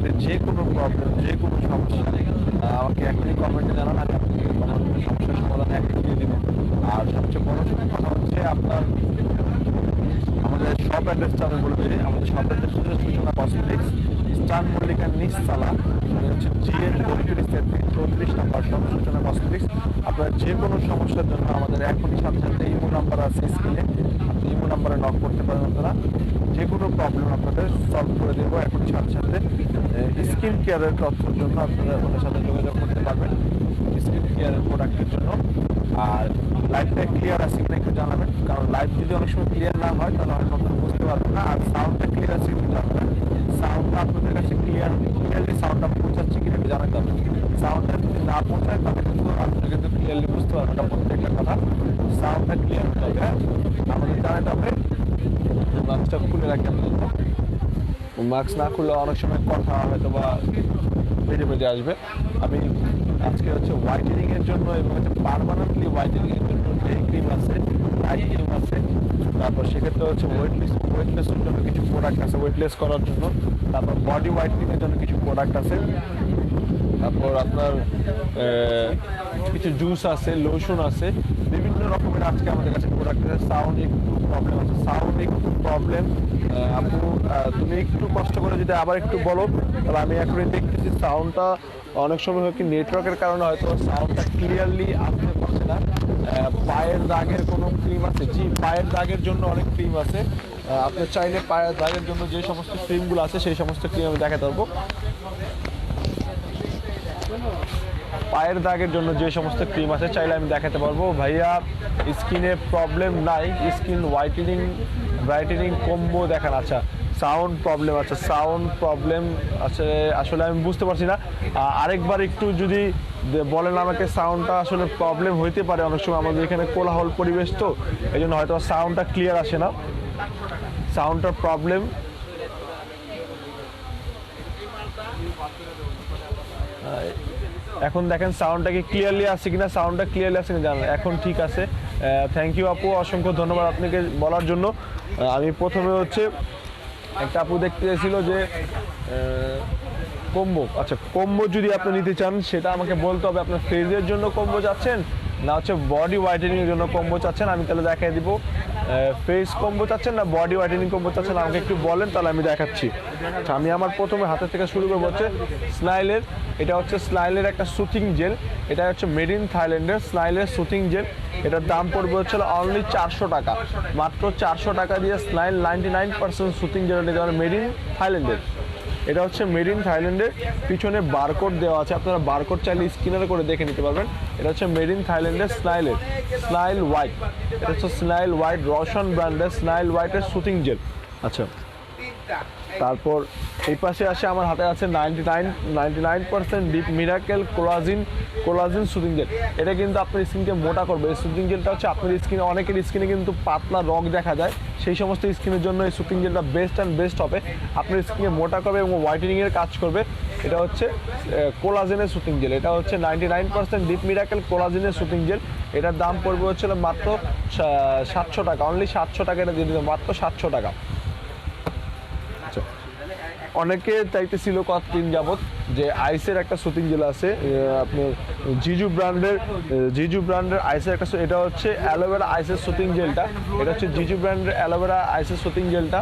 আপনাদের যে কোনো প্রবলেম, যে কোনো সমস্যা আমাকে এখনই কমেন্টে জানান, আমি আপনাকে সমস্যার সমাধান এখনই দিয়ে দেবো। আর সবচেয়ে বড় কথা হচ্ছে আপনার আমাদের শপ অ্যাড্রেসটা আমি বলে দিই। আমাদের শপ অ্যাড্রেস হচ্ছে সূচনা কসমেটিক্স, স্টান মল্লিকা নিচতলা, হচ্ছে জিএন 34 নম্বর শপ সূচনা কসমেটিক্স। আপনার যে কোনো সমস্যার জন্য আমাদের এখনই সাথে সাথে ইমো নাম্বার আছে স্ক্রিনে, আপনি ইমো নাম্বারে নক করতে পারেন। আপনারা যে কোনো প্রবলেম আপনাদের সলভ করে দেবো এখনই সাথে সাথে। স্কিন কেয়ারের তথ্যের জন্য আপনারা আমাদের সাথে যোগাযোগ করতে পারবেন স্কিন কেয়ারের প্রোডাক্টের জন্য। আর লাইভটা ক্লিয়ার আছে কিনা একটু জানাবেন, কারণ লাইভ যদি অনেক সময় ক্লিয়ার না হয় তাহলে হয়তো আপনারা বুঝতে পারবেন না। আর সাউন্ডটা ক্লিয়ার আছে কিন্তু জানাবেন, সাউন্ডটা আপনাদের কাছে ক্লিয়ারলি সাউন্ডটা পৌঁছাচ্ছে কিনা একটু জানাতে হবে। সাউন্ডটা যদি না পৌঁছায় তাহলে কিন্তু আপনারা কিন্তু ক্লিয়ারলি বুঝতে পারবেন না প্রত্যেকটা কথা। সাউন্ডটা ক্লিয়ার হতে হবে, আমাদের জানাতে হবে। মাস্কটা খুলে রাখি আপনাদের, মাস্ক না খুললে অনেক সময় কথা হয়তো বা বেঁধে বেঁধে আসবে। আমি আজকে হচ্ছে হোয়াইটেনিং এর জন্য এবং হচ্ছে পার্মানেন্টলি হোয়াইটেনিং এর জন্য ডে ক্রিম আছে, নাইট ক্রিম আছে। তারপর সেক্ষেত্রে হচ্ছে ওয়েটলেসের জন্য কিছু প্রোডাক্ট আছে, ওয়েটলেস করার জন্য। তারপর বডি হোয়াইটেনিং এর জন্য কিছু প্রোডাক্ট আছে। তারপর আপনার কিছু জুস আছে, লোশন আছে, বিভিন্ন রকমের আজকে আমাদের কাছে প্রোডাক্ট আছে। সাউন্ড একটু প্রবলেম আছে, সাউন্ড একটু প্রবলেম। আপু তুমি একটু কষ্ট করে যদি আবার একটু বলো তাহলে আমি এখনই দেখতেছি। সাউন্ডটা অনেক সময় হয় কি নেটওয়ার্কের কারণে হয়তো সাউন্ডটা ক্লিয়ারলি আসতে পারছে না। পায়ের দাগের কোনো ক্রিম আছে? জি, পায়ের দাগের জন্য অনেক ক্রিম আছে। আপনি চাইলে পায়ের দাগের জন্য যে সমস্ত ক্রিমগুলো আছে সেই সমস্ত ক্রিম আমি দেখাতে পারবো। পায়ের দাগের জন্য যে সমস্ত ক্রিম আছে চাইলে আমি দেখাতে পারবো। ভাইয়া স্কিনে প্রবলেম নাই, স্কিন ব্রাইটেনিং কম্বো দেখান। আচ্ছা, সাউন্ড প্রবলেম আছে, সাউন্ড প্রবলেম আছে, আসলে আমি বুঝতে পারছি না। আরেকবার একটু যদি বলেন আমাকে। সাউন্ডটা আসলে প্রবলেম হইতে পারে, অনেক সময় আমাদের এখানে কোলাহল পরিবেশ, তো এই জন্য হয়তো সাউন্ডটা ক্লিয়ার আসে না। সাউন্ডটার প্রবলেম। এখন দেখেন সাউন্ডটা কি ক্লিয়ারলি আসছে কিনা, সাউন্ডটা ক্লিয়ারলি আসছে কিনা জানান। এখন ঠিক আছে, থ্যাংক ইউ আপু, অসংখ্য ধন্যবাদ আপনাকে বলার জন্য। আমি প্রথমে হচ্ছে একটা আপু দেখতে চাইছিল যে কম্বো। আচ্ছা, কম্বো যদি আপনি নিতে চান সেটা আমাকে বলতে হবে আপনার ফেজের জন্য কম্বো চাচ্ছেন না হচ্ছে বডি হোয়াইটেনিং এর জন্য কম্বো চাচ্ছেন। আমি তাহলে দেখাই দিব। ফেস কম্বো চাচ্ছেন না বডি হোয়াইটেনিং কম্বো চাচ্ছেন আমাকে একটু বলেন, তাহলে আমি দেখাচ্ছি। আচ্ছা, আমি আমার প্রথমে হাতের থেকে শুরু করবো হচ্ছে স্নাইলের। এটা হচ্ছে স্নাইলের একটা সুথিং জেল, এটা হচ্ছে মেড ইন থাইল্যান্ডের স্নাইলের সুথিং জেল। এটার দাম পড়বে হচ্ছে অনলি 400 টাকা, মাত্র 400 টাকা দিয়ে স্নাইল 99% সুথিং জেল নিতে পারেন, মেড ইন থাইল্যান্ডের। এটা হচ্ছে মেড ইন থাইল্যান্ডের, পিছনে বারকোড দেওয়া আছে, আপনারা বারকোড চাইলে স্ক্যানার করে দেখে নিতে পারবেন। এটা হচ্ছে মেড ইন থাইল্যান্ডের স্নাইলের স্নাইল হোয়াইট। এটা হচ্ছে স্নাইল হোয়াইট, রশন ব্র্যান্ডের স্নাইল হোয়াইটের সুথিং জেল। আচ্ছা, তারপর এই পাশে আসে আমার হাতে আছে 99% deep miracle collagen soothing jail. এটা কিন্তু আপনার স্কিনকে মোটা করবে। এই সুদিং জেলটা হচ্ছে আপনার স্কিনে, অনেকের স্কিনে কিন্তু পাতলা রগ দেখা যায়, সেই সমস্ত স্কিনের জন্য এই সুদিং জেলটা বেস্ট হবে। আপনার স্কিনে মোটা করবে এবং হোয়াইটেনিংয়ের কাজ করবে। এটা হচ্ছে কোলাজেনের সুদিং জেল। এটা হচ্ছে 99% ডিপ মিরাকেল কোলাজিনের সুদিং জেল। এটার দাম পড়বে হচ্ছে মাত্র 700 টাকা, অনলি 700 টাকা। এটা দিয়ে দিতে মাত্র 700 টাকা। অনেকে চাইতেছিল কতদিন যাবত যে আইসের একটা সুতিং জেল আছে আপনার জিজু ব্র্যান্ডের আইসের একটা, এটা হচ্ছে অ্যালোভেরা আইসের সুতিং জেলটা। এটা হচ্ছে জিজু ব্র্যান্ডের অ্যালোভেরা আইসের সুতিং জেলটা।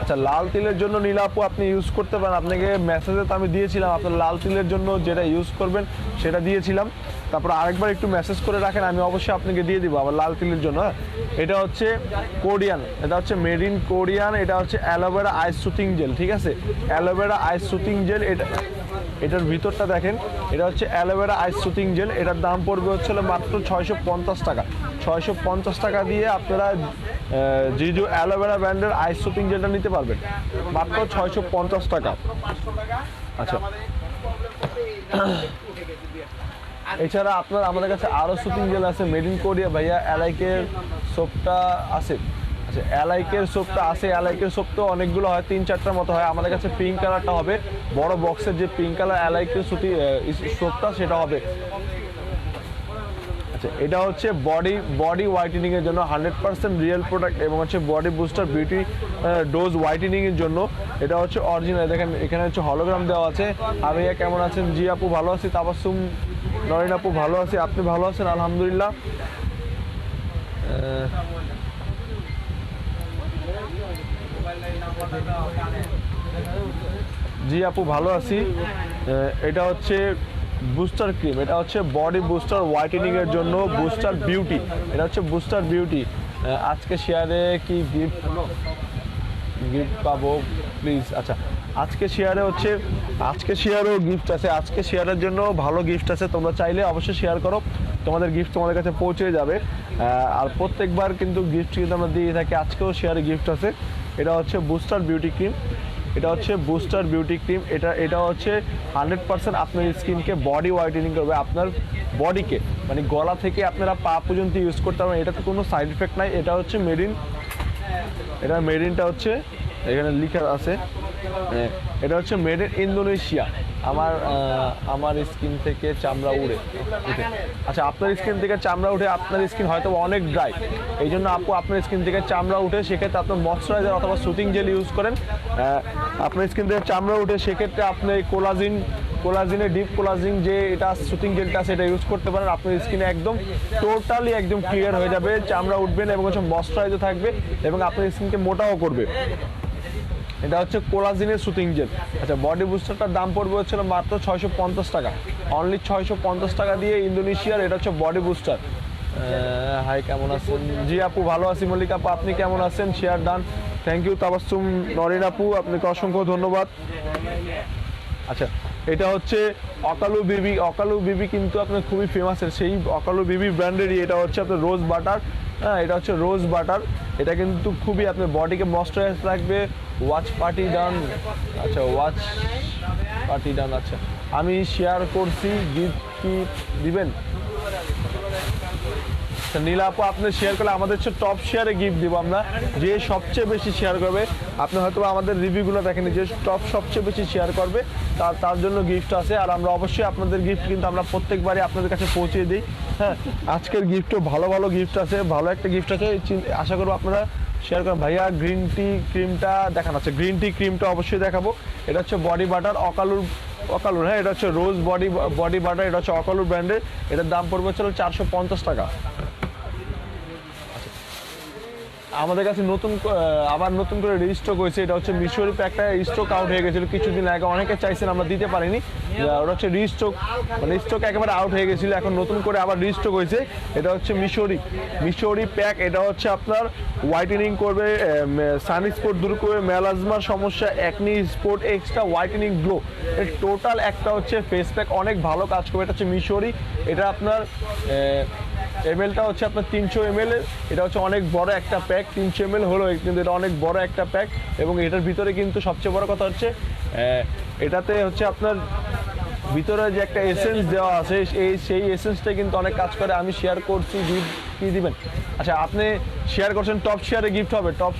আচ্ছা, লাল তিলের জন্য নীলা আপু আপনি ইউজ করতে পারেন। আপনাকে মেসেজে তো আমি দিয়েছিলাম আপনার লাল তিলের জন্য যেটা ইউজ করবেন সেটা দিয়েছিলাম। তারপর আরেকবার একটু মেসেজ করে রাখেন, আমি অবশ্যই আপনাকে দিয়ে দিব আবার লাল তিলের জন্য। এটা হচ্ছে কোরিয়ান, এটা হচ্ছে মেড ইন কোরিয়ান। এটা হচ্ছে অ্যালোভেরা আইস সুথিং জেল, ঠিক আছে, অ্যালোভেরা আইস সুথিং জেল। এটার ভিতরটা দেখেন, এটা হচ্ছে অ্যালোভেরা আইস সুথিং জেল। এটার দাম পড়বে হচ্ছে মাত্র 650 টাকা। 650 টাকা দিয়ে আপনারা জিজু অ্যালোভেরা ব্র্যান্ডের আইস সুথিং জেলটা নিতে পারবেন মাত্র 650 টাকা। আচ্ছা, এছাড়া আপনার আমাদের কাছে আরও সুতিং জেল আছে মেড ইন কোরিয়া। ভাইয়া অ্যালাইকের সোপটা আছে? আচ্ছা, অ্যালাইকের সোপটা আছে। অ্যালাইকের সোপ তো অনেকগুলো হয়, 3-4টার মতো হয়। আমাদের কাছে পিঙ্ক কালারটা হবে, বড় বক্সের যে পিঙ্ক কালার অ্যালাইকের সোপটা সেটা হবে। আচ্ছা, এটা হচ্ছে বডি হোয়াইটেনিং এর জন্য 100% রিয়েল প্রোডাক্ট এবং হচ্ছে body booster beauty dose whitening এর জন্য। এটা হচ্ছে অরিজিনাল। দেখেন এখানে হচ্ছে হলোগ্রাম দেওয়া আছে। আমি কেমন আছেন? জি আপু ভালো আছি। তাবাসসুম নরিন আপু ভালো আছি। আপনি ভালো আছেন? আলহামদুলিল্লাহ। জি আপু ভালো আছি। এটা হচ্ছে বুস্টার ক্রিম, এটা হচ্ছে বডি বুস্টার হোয়াইটেনিং এর জন্য বুস্টার বিউটি। এটা হচ্ছে বুস্টার বিউটি। আজকে শেয়ারে কি গিফট পাবো প্লিজ? আচ্ছা, আজকে শেয়ারেও গিফট আছে। আজকে শেয়ারের জন্য ভালো গিফট আছে, তোমরা চাইলে অবশ্যই শেয়ার করো, তোমাদের গিফট তোমাদের কাছে পৌঁছে যাবে। আর প্রত্যেকবার কিন্তু গিফট কিন্তু আমরা দিয়ে থাকি, আজকেও শেয়ারে গিফট আছে। এটা হচ্ছে বুস্টার বিউটি ক্রিম, এটা হচ্ছে বুস্টার বিউটি ক্রিম। এটা হচ্ছে 100% আপনার স্কিনকে বডি হোয়াইটেনিং করবে, আপনার বডিকে মানে গলা থেকে আপনারা পা পর্যন্ত ইউজ করতে পারবেন। এটাতে কোনো সাইড এফেক্ট নাই। এটা হচ্ছে মেডিনটা হচ্ছে এখানে লেখা আছে, এটা হচ্ছে মেড ইন ইন্দোনেশিয়া। আমার স্কিন থেকে চামড়া উঠে। আচ্ছা, আপনার স্কিন থেকে চামড়া উঠে, আপনার স্কিন হয়তো অনেক ড্রাই, এই জন্য আপু আপনার স্কিন থেকে চামড়া উঠে, সেক্ষেত্রে আপনার ময়শ্চারাইজার অথবা সুতিং জেল ইউজ করেন। আপনার স্কিন থেকে চামড়া উঠে, সেক্ষেত্রে আপনি কোলাজিনের ডিপ কোলাজিন যে এটা সুতিং জেলটা আছে এটা ইউজ করতে পারেন। আপনার স্কিনে একদম টোটালি একদম ক্লিয়ার হয়ে যাবে, চামড়া উঠবেন এবং হচ্ছে ময়শ্চারাইজার থাকবে এবং আপনার স্কিনকে মোটাও করবে। এটা হচ্ছে কোলাজিনের সুতিং জেল। আচ্ছা, বডি বুস্টারটার দাম পড়বে হচ্ছিল মাত্র 650 টাকা, অনলি 650 টাকা দিয়ে ইন্দোনেশিয়ার। এটা হচ্ছে বডি বুস্টার। হাই, কেমন আছেন? জি আপু ভালো আছি। মল্লিক আপু আপনি কেমন আছেন? Share done, thank you. Tabassum Nourin আপু আপনাকে অসংখ্য ধন্যবাদ। আচ্ছা, এটা হচ্ছে অকালু বিবি কিন্তু আপনার খুবই ফেমাসের, সেই অকালু বিবি ব্র্যান্ডেরই। এটা হচ্ছে আপনার রোজ বাটার। হ্যাঁ, এটা হচ্ছে রোজ বাটার। এটা কিন্তু খুবই আপনার বডিকে ময়শ্চারাইজ রাখবে। ওয়াচ পার্টি ডান। আচ্ছা, ওয়াচ পার্টি ডান। আচ্ছা, আমি শেয়ার করছি, গিফট কি দিবেন? নীলা আপু আপনি শেয়ার করলে আমাদের হচ্ছে টপ শেয়ারে গিফট দিব আমরা, যে সবচেয়ে বেশি শেয়ার করবে। আপনি হয়তো আমাদের রিভিউগুলো দেখেনি, যে সবচেয়ে বেশি শেয়ার করবে তার জন্য গিফট আছে। আর আমরা অবশ্যই আপনাদের গিফট কিন্তু আমরা প্রত্যেকবারই আপনাদের কাছে পৌঁছে দিই। হ্যাঁ, আজকের গিফটও ভালো গিফট আছে, ভালো একটা গিফট আছে, আশা করবো আপনারা শেয়ার করেন। ভাইয়া গ্রিন টি ক্রিমটা দেখানো আছে, গ্রিন টি ক্রিমটা অবশ্যই দেখাবো। এটা হচ্ছে বডি বাটার অকালুর। হ্যাঁ, এটা হচ্ছে রোজ বডি বাটার। এটা হচ্ছে অকালুর ব্র্যান্ডের। এটার দাম পড়বে হচ্ছে 450 টাকা। আমাদের কাছে আবার নতুন করে রিস্টক হয়েছে। এটা হচ্ছে মিশরি প্যাকটা স্টক আউট হয়ে গেছিলো কিছুদিন আগে, অনেকে চাইছেন আমরা দিতে পারিনি। ওটা হচ্ছে রিস্টক, মানে স্টক একেবারে আউট হয়ে গেছিলো, এখন নতুন করে আবার রিস্টক হয়েছে। এটা হচ্ছে মিশরি প্যাক। এটা হচ্ছে আপনার হোয়াইটেনিং করবে, সানস্পট দূর করবে, মেলাজমার সমস্যা, acne spot extra whitening glow. এর টোটাল একটা হচ্ছে ফেস প্যাক, অনেক ভালো কাজ করবে। এটা হচ্ছে মিশরি। এটা আপনার এমএলটা হচ্ছে আপনার 300 ml। এটা হচ্ছে অনেক বড় একটা প্যাক, 300 ml হলো কিন্তু এটা অনেক বড় একটা প্যাক। এবং এটার ভিতরে কিন্তু সবচেয়ে বড় কথা হচ্ছে এটাতে হচ্ছে আপনার ভিতরে যে একটা এসেন্স দেওয়া আছে, সেই এসেন্সটা কিন্তু অনেক কাজ করে। আমি শেয়ার করছি, কি দিবেন? আচ্ছা, আপনি শেয়ার করছেন, টপ শেয়ারে গিফট হবে, টপ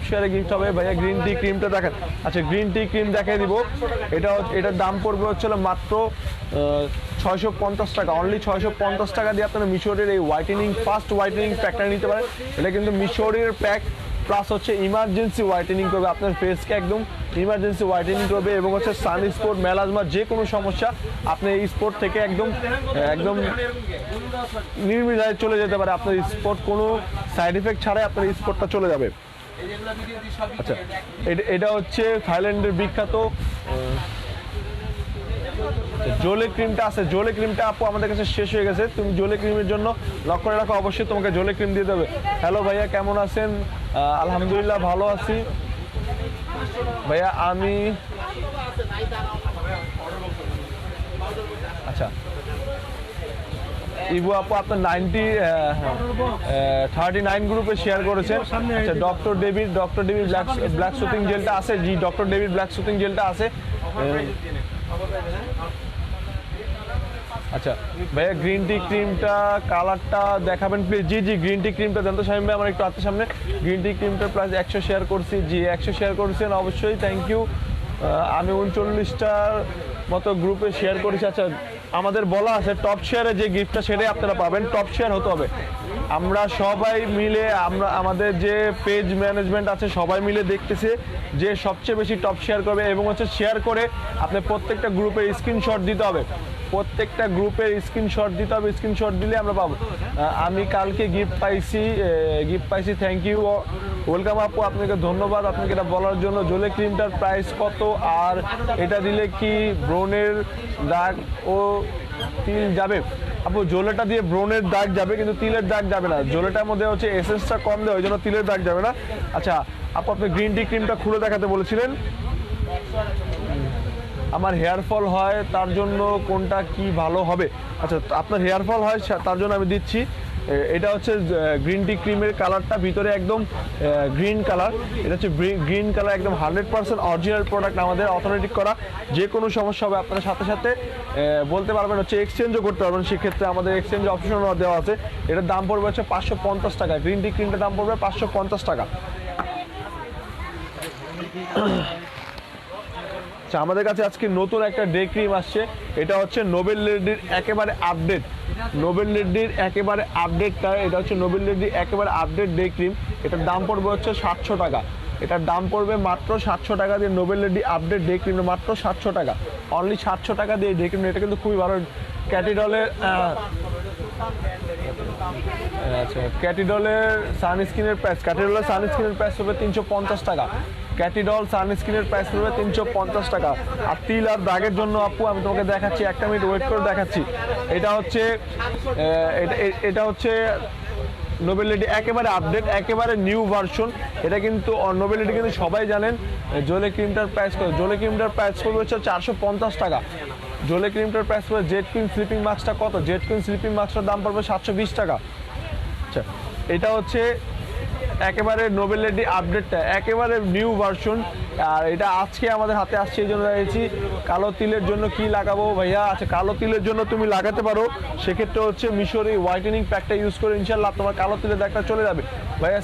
শেয়ারে গিফট হবে। ভাইয়া গ্রিন টি ক্রিমটা দেখেন। আচ্ছা, গ্রিন টি ক্রিম দেখিয়ে দিব। এটার দাম পড়বে হচ্ছিল মাত্র 650 টাকা, অনলি 650 টাকা দিয়ে আপনারা মিশরের এই ফার্স্ট হোয়াইটেনিং প্যাকটা নিতে পারেন। এটা কিন্তু মিশরের প্যাক প্লাস হচ্ছে ইমার্জেন্সি হোয়াইটেনিং করবে, আপনার ফেসকে একদম ইমার্জেন্সি হোয়াইটেনিং করবে এবং হচ্ছে সানস্পট মেলাজমা যে কোনো সমস্যা আপনি এই স্পট থেকে একদম নির্বিধায় চলে যেতে পারে। আপনার স্পট কোনো সাইড এফেক্ট ছাড়াই আপনার স্পটটা চলে যাবে। আচ্ছা, এটা হচ্ছে থাইল্যান্ডের বিখ্যাত জোলে ক্রিমটা আছে। জোলে ক্রিমটা আপু আমাদের কাছে শেষ হয়ে গেছে, তুমি জোলে ক্রিমের জন্য লক করে রাখো, অবশ্যই তোমাকে জোলে ক্রিম দিয়ে দেবে। হ্যালো ভাইয়া, কেমন আছেন? আলহামদুলিল্লাহ ভালো আছি ভাইয়া। আমি আচ্ছা, ইবু আপু আপনার 39 গ্রুপে শেয়ার করেছেন। আচ্ছা, ডক্টর ডেভিড ব্ল্যাক সুতিং জেলটা আছে। জি, ডক্টর ডেভিড ব্ল্যাক সুতিং জেলটা আছে। আচ্ছা ভাইয়া, গ্রিন টি ক্রিমটা কালারটা দেখাবেন প্লিজ। জি গ্রিন টি ক্রিমটা দেন তো শামীম ভাই, আমার একটু হাতের সামনে। গ্রিন টি ক্রিমটার প্রাইস 100 শেয়ার করছি। জি 100 শেয়ার করছেন, অবশ্যই থ্যাংক ইউ। আমি 39টার মতো গ্রুপে শেয়ার করেছি। আচ্ছা, আমাদের বলা আছে টপ শেয়ারে যে গিফটটা সেটাই আপনারা পাবেন, টপ শেয়ার হতে হবে। আমরা সবাই মিলে আমাদের যে পেজ ম্যানেজমেন্ট আছে সবাই মিলে দেখতেছে যে সবচেয়ে বেশি টপ শেয়ার করবে এবং হচ্ছে শেয়ার করে আপনি প্রত্যেকটা গ্রুপের স্ক্রিনশট দিতে হবে, প্রত্যেকটা গ্রুপের স্ক্রিনশট দিতে হবে, স্ক্রিনশট দিলে আমরা পাবো। আমি কালকে গিফট পাইছি, থ্যাংক ইউ, ওয়েলকাম আপু, আপনাকে ধন্যবাদ আপনাকে এটা বলার জন্য। জোলে ক্রিমটার প্রাইস কত আর এটা দিলে কি ব্রণের দাগ ও তিল যাবে? আপু জোলেটা দিয়ে ব্রণের দাগ যাবে কিন্তু তিলের দাগ যাবে না, জোলেটার মধ্যে হচ্ছে এসেন্সটা কম দেয় ওই জন্য তিলের দাগ যাবে না। আচ্ছা আপু আপনি গ্রিন টি ক্রিমটা খুলে দেখাতে বলেছিলেন। আমার হেয়ার ফল হয় তার জন্য কোনটা কি ভালো হবে? আচ্ছা আপনার হেয়ার ফল হয় তার জন্য আমি দিচ্ছি, এটা হচ্ছে গ্রিন টি ক্রিমের কালারটা ভিতরে একদম গ্রিন কালার, এটা হচ্ছে গ্রিন কালার, একদম 100% অরিজিনাল প্রোডাক্ট, আমাদের অথেন্টিক করা। যে কোনো সমস্যা হবে আপনারা সাথে সাথে বলতে পারবেন, হচ্ছে এক্সচেঞ্জও করতে পারবেন, সেক্ষেত্রে আমাদের এক্সচেঞ্জ অপশনও দেওয়া আছে। এটার দাম পড়বে হচ্ছে 550 টাকা, গ্রিন টি ক্রিমটার দাম পড়বে 550 টাকা। আচ্ছা আমাদের কাছে আজকে নতুন একটা ডে ক্রিম আসছে, এটা হচ্ছে নোবেল লেডির একেবারে আপডেট, নোবেল লেডির একেবারে আপডেটটা, এটা হচ্ছে নোবেল লেডির একেবারে আপডেট ডে ক্রিম। এটার দাম পড়বে হচ্ছে 700 টাকা, এটার দাম পড়বে মাত্র 700 টাকা দিয়ে Nobel lady update day cream, মাত্র 700 টাকা, অনলি 700 টাকা দিয়ে ডে ক্রিম। এটা কিন্তু খুবই ভালো ক্যাটিডলের, আচ্ছা ক্যাটিডলের সানস্ক্রিনের প্রাইস, ক্যাটিডলের সানস্ক্রিনের প্রাইস হবে 350 টাকা, ক্যাটিডল সানস্ক্রিনের প্রাইস পড়বে 350 টাকা। আর তিল আর দাগের জন্য আপু আমি তোমাকে দেখাচ্ছি, একটা মিনিট ওয়েট করে দেখাচ্ছি। এটা হচ্ছে নোবেল লেডি একেবারে আপডেট, একেবারে নিউ ভার্সন। এটা কিন্তু নোবেল লেডি কিন্তু সবাই জানেন। জোলে ক্রিমটার প্রাইস কত? জোলে ক্রিমটার প্রাইস পড়বে হচ্ছে 450 টাকা। জোলে ক্রিমটার প্রাইস পড়বে। জেড ক্রিম স্লিপিং মাস্কটা কত? জেড ক্রিম স্লিপিং মাস্কটার দাম পড়বে 720 টাকা। আচ্ছা এটা হচ্ছে একেবারে নোবেল লেডি আপডেটটা, একেবারে নিউ ভার্সন। আর এটা আজকে আমাদের হাতে আসছে এই জন্য দিয়েছি। কালো তিলের জন্য কি লাগাবো ভাইয়া? আচ্ছা কালো তিলের জন্য তুমি লাগাতে পারো, সেক্ষেত্রে হচ্ছে মিশরি হোয়াইটেনিং প্যাকটা ইউজ করে ইনশাল্লাহ তোমার কালো তিলের দাগটা চলে যাবে। ভাইয়া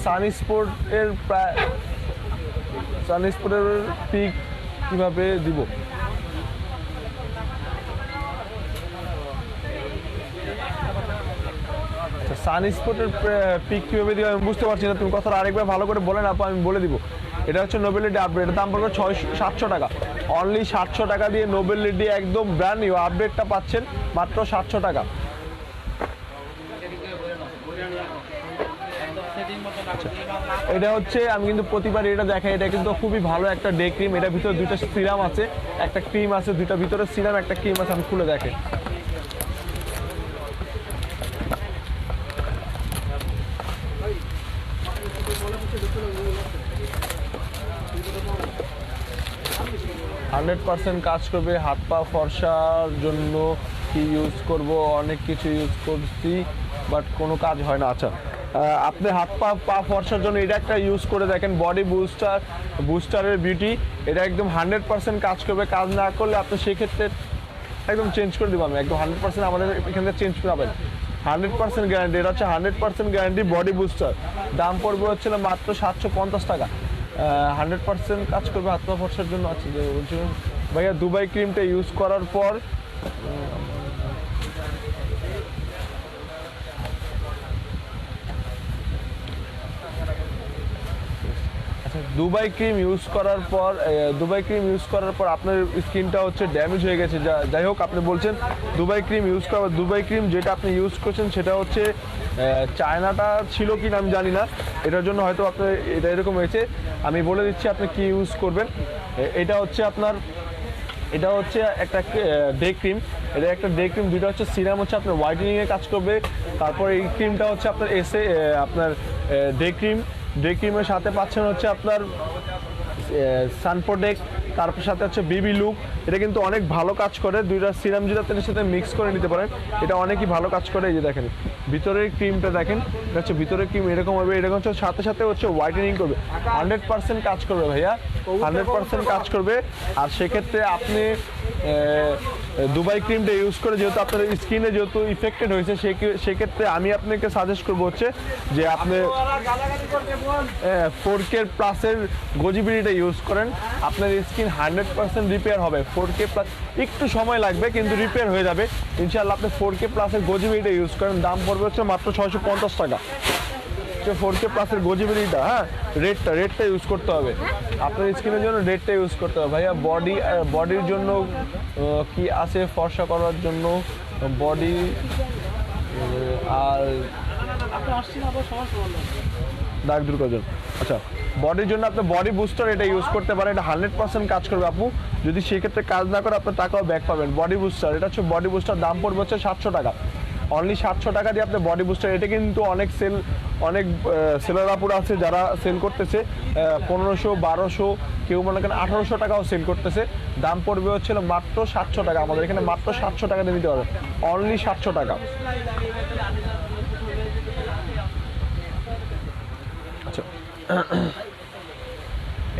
সানস্পোর্টের পিক কীভাবে দিব? সানস্পটের পিক কীভাবে দিও আমি বুঝতে পারছি না, তুমি কথাটা আরেকবার ভালো করে বলে না, আমি বলে দিব। এটা হচ্ছে নোবেল লেডি আপডেট, এটার দাম পড়বে 700 টাকা, অনলি 700 টাকা দিয়ে নোবেল লেডি একদম ব্র্যান্ড নিউ আপডেটটা পাচ্ছেন মাত্র 700 টাকা। এটা হচ্ছে আমি কিন্তু প্রতিবার এটা দেখাই, এটা কিন্তু খুবই ভালো একটা ডে ক্রিম। এটার ভিতরে দুইটা সিরাম আছে, একটা ক্রিম আছে, দুইটা ভিতরে সিরাম একটা ক্রিম আছে, আমি খুলে দেখে। হান্ড্রেড পার্সেন্ট কাজ করবে। হাত পা ফর্সার জন্য কি ইউজ করব? অনেক কিছু ইউজ করছি বাট কোনো কাজ হয় না। আচ্ছা আপনি হাত পা ফর্সার জন্য এটা একটা ইউজ করে দেখেন, বডি বুস্টারের বিউটি। এটা একদম 100% কাজ করবে। কাজ না করলে আপনি সেক্ষেত্রে একদম চেঞ্জ করে দেবো আমি, একদম 100% আমাদের এখান থেকে চেঞ্জ করে পাবেন, 100% গ্যারান্টি। এটা হচ্ছে 100% গ্যারান্টি বডি বুস্টার, দাম পড়বে হচ্ছে মাত্র 750 টাকা। 100% কাজ করবে হাত পা ফর্সার জন্য। আচ্ছা ভাইয়া দুবাই ক্রিমটা ইউজ করার পর দুবাই ক্রিম ইউজ করার পর আপনার স্কিনটা হচ্ছে ড্যামেজ হয়ে গেছে, যাই হোক আপনি বলছেন দুবাই ক্রিম ইউজ করার, দুবাই ক্রিম যেটা আপনি ইউজ করছেন সেটা হচ্ছে চায়নাটা ছিল কি না আমি জানি না, এটার জন্য হয়তো আপনার এটা এরকম হয়েছে। আমি বলে দিচ্ছি আপনি কি ইউজ করবেন। এটা হচ্ছে একটা ডে ক্রিম, এটা একটা ডে ক্রিম, দুটো হচ্ছে সিরাম হচ্ছে আপনার হোয়াইটেনিংয়ে কাজ করবে। তারপর এই ক্রিমটা হচ্ছে আপনার আপনার ডে ক্রিমের সাথে পাচ্ছেন হচ্ছে আপনার সানপ্রোটেক্ট, তারপর সাথে হচ্ছে বেবি লুক। এটা কিন্তু অনেক ভালো কাজ করে, দুইটা সিরাম যেটা আপনার সাথে মিক্স করে নিতে পারেন, এটা অনেকই ভালো কাজ করে। এই যে দেখেন ভিতরের ক্রিমটা দেখেন, এটা হচ্ছে ভিতরের ক্রিম এরকম হবে, এরকম হচ্ছে সাথে সাথে হচ্ছে হোয়াইটেনিং করবে, 100% কাজ করবে ভাইয়া, 100% কাজ করবে। আর সেক্ষেত্রে আপনি দুবাই ক্রিমটা ইউজ করে যেহেতু আপনার স্কিনে যেহেতু ইফেক্টেড হয়েছে, সেক্ষেত্রে আমি আপনাকে সাজেস্ট করবো হচ্ছে যে আপনি 4K প্লাসের গজিবিলিটা ইউজ করেন, আপনার স্কিন 100% রিপেয়ার হবে। 4K প্লাস একটু সময় লাগবে কিন্তু রিপেয়ার হয়ে যাবে ইনশাআল্লাহ। আপনি 4K প্লাসের গজিবিলিটা ইউজ করেন, দাম পড়বে হচ্ছে মাত্র 650 টাকা। 4K প্লাসের গজিবিলিটা, হ্যাঁ রেডটা ইউজ করতে হবে আপনার স্কিনের জন্য, রেডটা ইউজ করতে হবে ভাইয়া। বডির জন্য কি আছে ফর্সা করার জন্য বডি আর দাগ দূর করার জন্য। আচ্ছা, বডির জন্য আপনি বডি বুস্টার এটা ইউজ করতে পারেন, এটা 100% কাজ করবে আপু। যদি সেক্ষেত্রে কাজ না করে আপনার টাকাও ব্যাক পাবেন। বডি বুস্টার, এটা হচ্ছে বডি বুস্টার, দাম পড়বে হচ্ছে 700 টাকা, অনলি 700 টাকা দিয়ে আপনি বডি বুস্টার। এটা কিন্তু অনেক সেলার আপুরা আছে যারা সেল করতেছে 1500, 1200, কেউ মনে করেন 1800 টাকাও সেল করতেছে। দাম পড়বে হচ্ছিল মাত্র 700 টাকা, আমাদের এখানে মাত্র 700 টাকা দিয়ে নিতে পারবেন, অনলি 700 টাকা। আচ্ছা,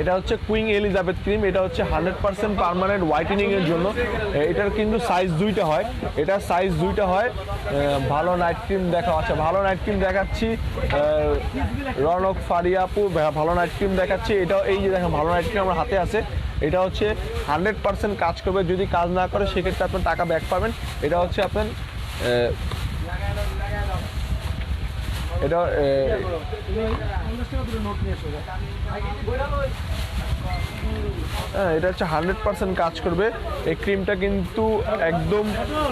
এটা হচ্ছে কুইং এলিজাবেথ ক্রিম, এটা হচ্ছে 100% পার্মানেন্ট হোয়াইটেনিং এর জন্য। এটার কিন্তু সাইজ দুইটা হয়, এটার সাইজ দুইটা হয়। ভালো নাইট ক্রিম দেখা, আচ্ছা ভালো নাইট ক্রিম দেখাচ্ছি, রনক ফারিয়া আপু ভালো নাইট ক্রিম দেখাচ্ছি। এটাও এই যে দেখেন ভালো নাইট ক্রিম আমার হাতে আছে, এটা হচ্ছে 100% কাজ করবে। যদি কাজ না করে সেক্ষেত্রে আপনার টাকা ব্যাক পাবেন। এটা হচ্ছে আপনার এটা হ্যাঁ, এটা হচ্ছে 100% কাজ করবে। এই ক্রিমটা কিন্তু একদম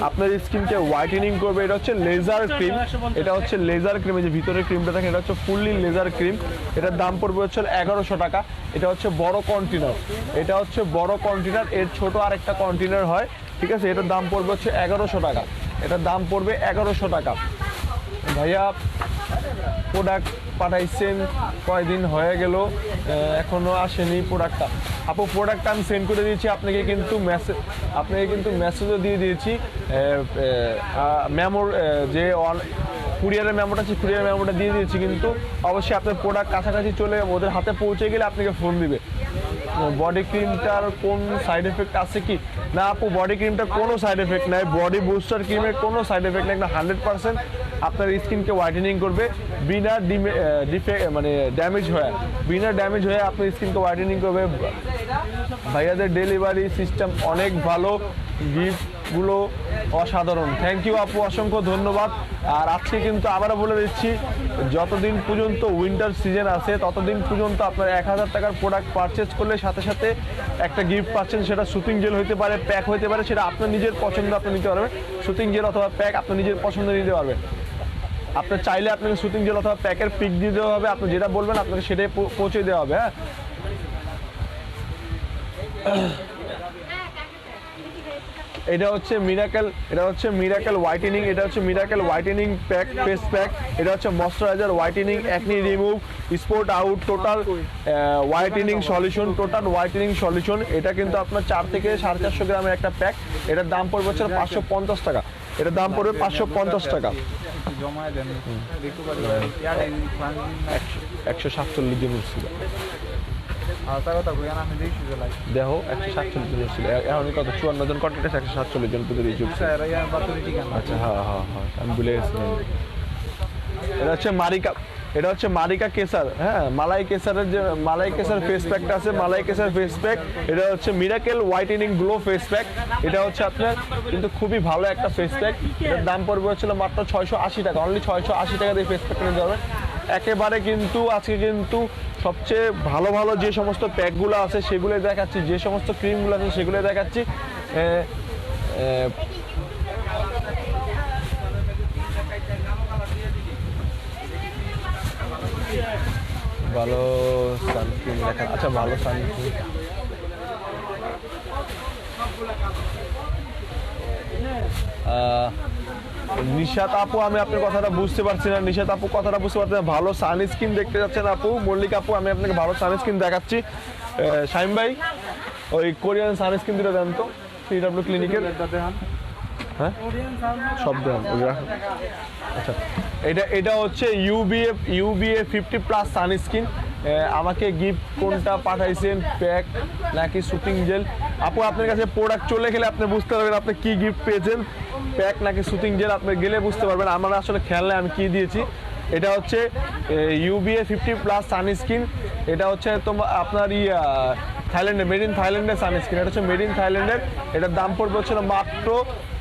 আপনার স্কিনকে হোয়াইটেনিং করবে। এটা হচ্ছে লেজার ক্রিম, এটা হচ্ছে লেজার ক্রিম, এই যে ভিতরের ক্রিমটা দেখেন এটা হচ্ছে ফুললি লেজার ক্রিম। এটার দাম পড়বে হচ্ছে 1100 টাকা। এটা হচ্ছে বড় কন্টেনার, এটা হচ্ছে বড় কন্টেনার, এর ছোট আরেকটা কন্টেনার হয়, ঠিক আছে। এটার দাম পড়বে হচ্ছে 1100 টাকা, এটার দাম পড়বে 1100 টাকা। ভাইয়া প্রোডাক্ট পাঠাইছেন কয়দিন হয়ে গেল, এখনো আসেনি প্রোডাক্টটা। আপু প্রোডাক্টটা আমি সেন্ড করে দিয়েছি আপনাকে, কিন্তু মেসেজও দিয়ে দিয়েছি। মেমোর যে কুরিয়ারের মেমোটা আছে, কুরিয়ার মেমোটা দিয়ে দিয়েছি, কিন্তু অবশ্যই আপনার প্রোডাক্ট কাছাকাছি চলে ওদের হাতে পৌঁছে গেলে আপনাকে ফোন দিবে। বডি ক্রিমটার কোন সাইড এফেক্ট আছে কি? না আপু, বডি ক্রিমটার কোনো সাইড এফেক্ট নাই, বডি বুস্টার ক্রিমের কোনো সাইড এফেক্ট নাই, 100% আপনার স্কিনকে হোয়াইটেনিং করবে বিনা ড্যামেজ হয়ে আপনার স্কিনকে হোয়াইটেনিং করবে। ভাইয়াদের ডেলিভারি সিস্টেম অনেক ভালো, গিফটগুলো অসাধারণ। থ্যাংক ইউ আপু, অসংখ্য ধন্যবাদ। আর আজকে কিন্তু আবারও বলে দিচ্ছি, যতদিন পর্যন্ত উইন্টার সিজন আছে ততদিন পর্যন্ত আপনার 1000 টাকার প্রোডাক্ট পারচেজ করলে সাথে সাথে একটা গিফট পাচ্ছেন। সেটা সুতিং জেল হতে পারে, প্যাক হতে পারে, সেটা আপনার নিজের পছন্দ আপনি নিতে পারবেন। সুতিং জেল অথবা প্যাক আপনার নিজের পছন্দ নিতে পারবেন। আপনার চাইলে আপনাকে সুতিং জেল অথবা প্যাকের পিক দিয়ে দেওয়া হবে, আপনি যেটা বলবেন আপনাকে সেটাই পৌঁছে দেওয়া হবে। হ্যাঁ, এটা হচ্ছে মিরাকেল হোয়াইটেনিং, এটা হচ্ছে miracle whitening pack, face pack. এটা হচ্ছে moisturiser, whitening, acne remove, spot out, total whitening solution. এটা কিন্তু আপনার 4 থেকে 450 গ্রামের একটা প্যাক। এটার দাম পড়বে হচ্ছে 550 টাকা, এটার দাম পড়বে 550 টাকা। 147 জন ছিল, দেখো 147 জন ছিল, এখন কত 54 জন কন্টেন্ট আছে, 147 জন পুজোর ইউটিউব। আচ্ছা হ্যাঁ, আমি ভুলে গেছিলাম। এটা হচ্ছে মারিকা কেসার, হ্যাঁ মালাই কেসার ফেস প্যাকটা আছে, মালাই কেসার ফেস প্যাক। এটা হচ্ছে miracle whitening glow face pack. এটা হচ্ছে আপনার কিন্তু খুবই ভালো একটা ফেস প্যাক। এটার দাম পড়বে হচ্ছিল মাত্র 680 টাকা, অনলি 680 টাকা দিয়ে ফেস প্যাক নিতে পারবেন। একেবারে কিন্তু আজকে কিন্তু সবচেয়ে ভালো যে সমস্ত প্যাকগুলো আছে সেগুলো দেখাচ্ছি, যে সমস্ত ক্রিমগুলো আছে সেগুলো দেখাচ্ছি। ভালো সানস্ক্রিন দেখা, আচ্ছা ভালো সানস্ক্রিন, নিশাত আপু আমি আপনার কথাটা বুঝতে পারছি না, ভালো সানস্ক্রিন দেখতে যাচ্ছেন আপু। মল্লিক আপু আমি আপনাকে ভালো সানস্ক্রিন দেখাচ্ছি। শাইম ভাই ওই কোরিয়ান সানস্ক্রিন দুটো দেন তো, CW ক্লিনিকের। হ্যাঁ সব দেন। আচ্ছা, এটা হচ্ছে UVA 50+ সানস্ক্রিন। আমাকে গিফট কোনটা পাঠাইছেন, প্যাক নাকি সুতিং জেল? আপু আপনার কাছে প্রোডাক্ট চলে গেলে আপনি বুঝতে পারবেন আপনি কি গিফট পেয়েছেন, প্যাক নাকি সুতিং জেল। আপনি গেলে বুঝতে পারবেন, আমার আসলে খেয়াল নেই আমি কি দিয়েছি। এটা হচ্ছে UVA 50+ সানস্ক্রিন। এটা হচ্ছে আপনার থাইল্যান্ডের, মেড ইন থাইল্যান্ডের সানস্ক্রিন। এটা হচ্ছে মেড ইন থাইল্যান্ডের, এটার দাম পড়বে হচ্ছে মাত্র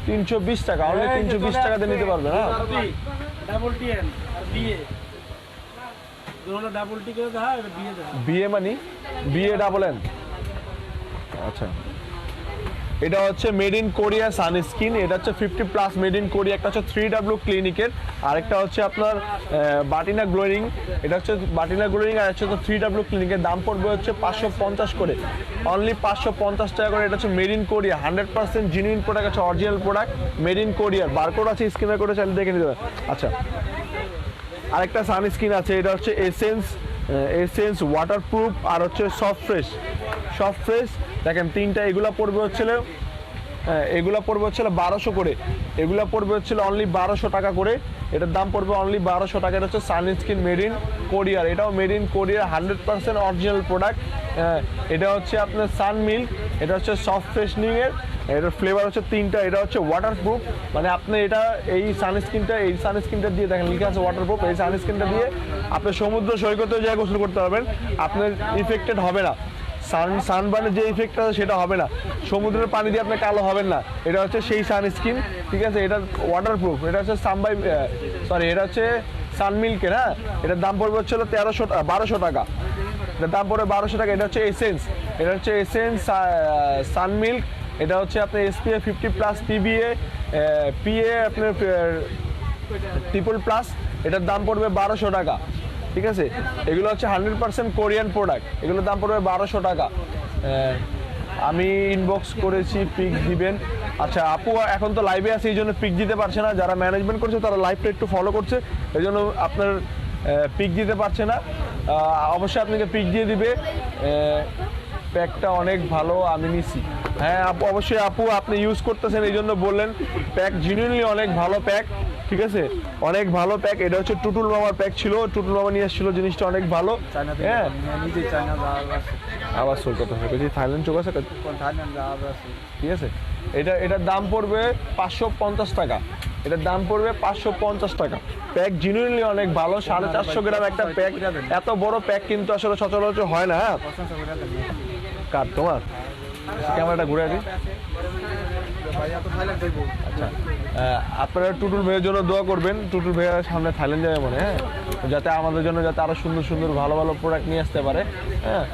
320 টাকা, অনলি 320 টাকাতে নিতে পারবেন। হ্যাঁ, ডাবল টি এন আর বিএ ডাবল টি করে দেখা, এটা বিএ দেখা, বিএ মানে বিএ ডাবল এন। আচ্ছা, এটা হচ্ছে মেড ইন কোরিয়া সানস্ক্রিন, এটা হচ্ছে 50+ মেড ইন কোরিয়া। একটা হচ্ছে 3W ক্লিনিকের, আরেকটা হচ্ছে আপনার বাটিনা গ্লোয়িং, এটা হচ্ছে বাটিনা গ্লোয়িং, আর হচ্ছে 3W ক্লিনিকের। দাম পড়বে হচ্ছে 550 করে, অনলি 550 টাকা করে। এটা হচ্ছে made in Korea, 100% genuine product, আছে অরিজিনাল প্রোডাক্ট, মেড ইন কোরিয়ার। বারকোড আছে স্ক্রিনে করে, চাইলে দেখে নিতে পারেন। আচ্ছা, আরেকটা সানস্ক্রিন আছে, এটা হচ্ছে এসেন্স ওয়াটারপ্রুফ আর হচ্ছে সফট ফ্রেশ। দেখেন তিনটা, এগুলা পড়বে হচ্ছিল 1200 করে, এগুলা পড়বে হচ্ছিল অনলি 1200 টাকা করে। এটার দাম পড়বে অনলি 1200 টাকা। এটা হচ্ছে সানস্ক্রিন মেড ইন কোরিয়ার, এটাও মেড ইন কোরিয়ার, 100% অরিজিনাল প্রোডাক্ট। এটা হচ্ছে আপনার সান মিল্ক, এটা হচ্ছে সফট ফ্রেশনিংয়ের, এটার ফ্লেভার হচ্ছে 3টা। এটা হচ্ছে ওয়াটারপ্রুফ, মানে আপনি এটা এই সানস্ক্রিনটা দিয়ে, দেখেন লিখে আছে ওয়াটারপ্রুফ, এই সানস্ক্রিনটা দিয়ে আপনি সমুদ্র সৈকতে যা গোসল করতে পারবেন, আপনার ইফেক্টেড হবে না। সানবার্নের যে ইফেক্ট আছে সেটা হবে না, সমুদ্রের পানি দিয়ে আপনি কালো হবেন না। এটা হচ্ছে সেই সানস্ক্রিন, ঠিক আছে। এটা ওয়াটারপ্রুফ, এটা হচ্ছে এটা হচ্ছে সানমিল্কের। হ্যাঁ, এটার দাম পড়বে হচ্ছে 1200 টাকা, এটার দাম পড়বে 1200 টাকা। এটা হচ্ছে এসেন্স সানমিল্ক, এটা হচ্ছে আপনার SPF 50+, PA আপনার TPL+, এটার দাম পড়বে 1200 টাকা, ঠিক আছে। এগুলো হচ্ছে 100% কোরিয়ান প্রোডাক্ট, এগুলোর দাম পড়বে 1200 টাকা। আমি ইনবক্স করেছি, পিক দিবেন। আচ্ছা, আপু এখন তো লাইভে আছে, এই জন্য পিক দিতে পারছে না। যারা ম্যানেজমেন্ট করছে তারা লাইভটা একটু ফলো করছে, এই জন্য আপনার পিক দিতে পারছে না। অবশ্যই আপনাকে পিক দিয়ে দিবে। প্যাকটা অনেক ভালো, আমি নিছি। হ্যাঁ আপু, অবশ্যই আপু, আপনি ইউজ করতেছেন এই জন্য বললেন। প্যাক জেনুইনলি অনেক ভালো প্যাক, ঠিক আছে, অনেক ভালো প্যাক। এটা হচ্ছে টুটুল মামার প্যাক ছিল, টুটুল মামা নিয়ে এসেছিল, জিনিসটা অনেক ভালো। হ্যাঁ, আবার সোল কথা হচ্ছে, থাইল্যান্ড চোখ আছে, ঠিক আছে। এটার দাম পড়বে 550 টাকা, এটার দাম পড়বে 550 টাকা। প্যাক জেনুইনলি অনেক ভালো, 450 গ্রাম একটা প্যাক, এত বড় প্যাক কিন্তু আসলে সচরাচর হয় না। হ্যাঁ, কার তোমার ক্যামেরাটা ঘুরে দিই। আচ্ছা, আপনারা টুটুল ভাইয়ের জন্য দোয়া করবেন, টুটুল ভাইয়ের সামনে থাইল্যান্ড যাবে মনে, হ্যাঁ, যাতে আমাদের জন্য যাতে আরো সুন্দর সুন্দর ভালো ভালো প্রোডাক্ট নিয়ে আসতে পারে। হ্যাঁ,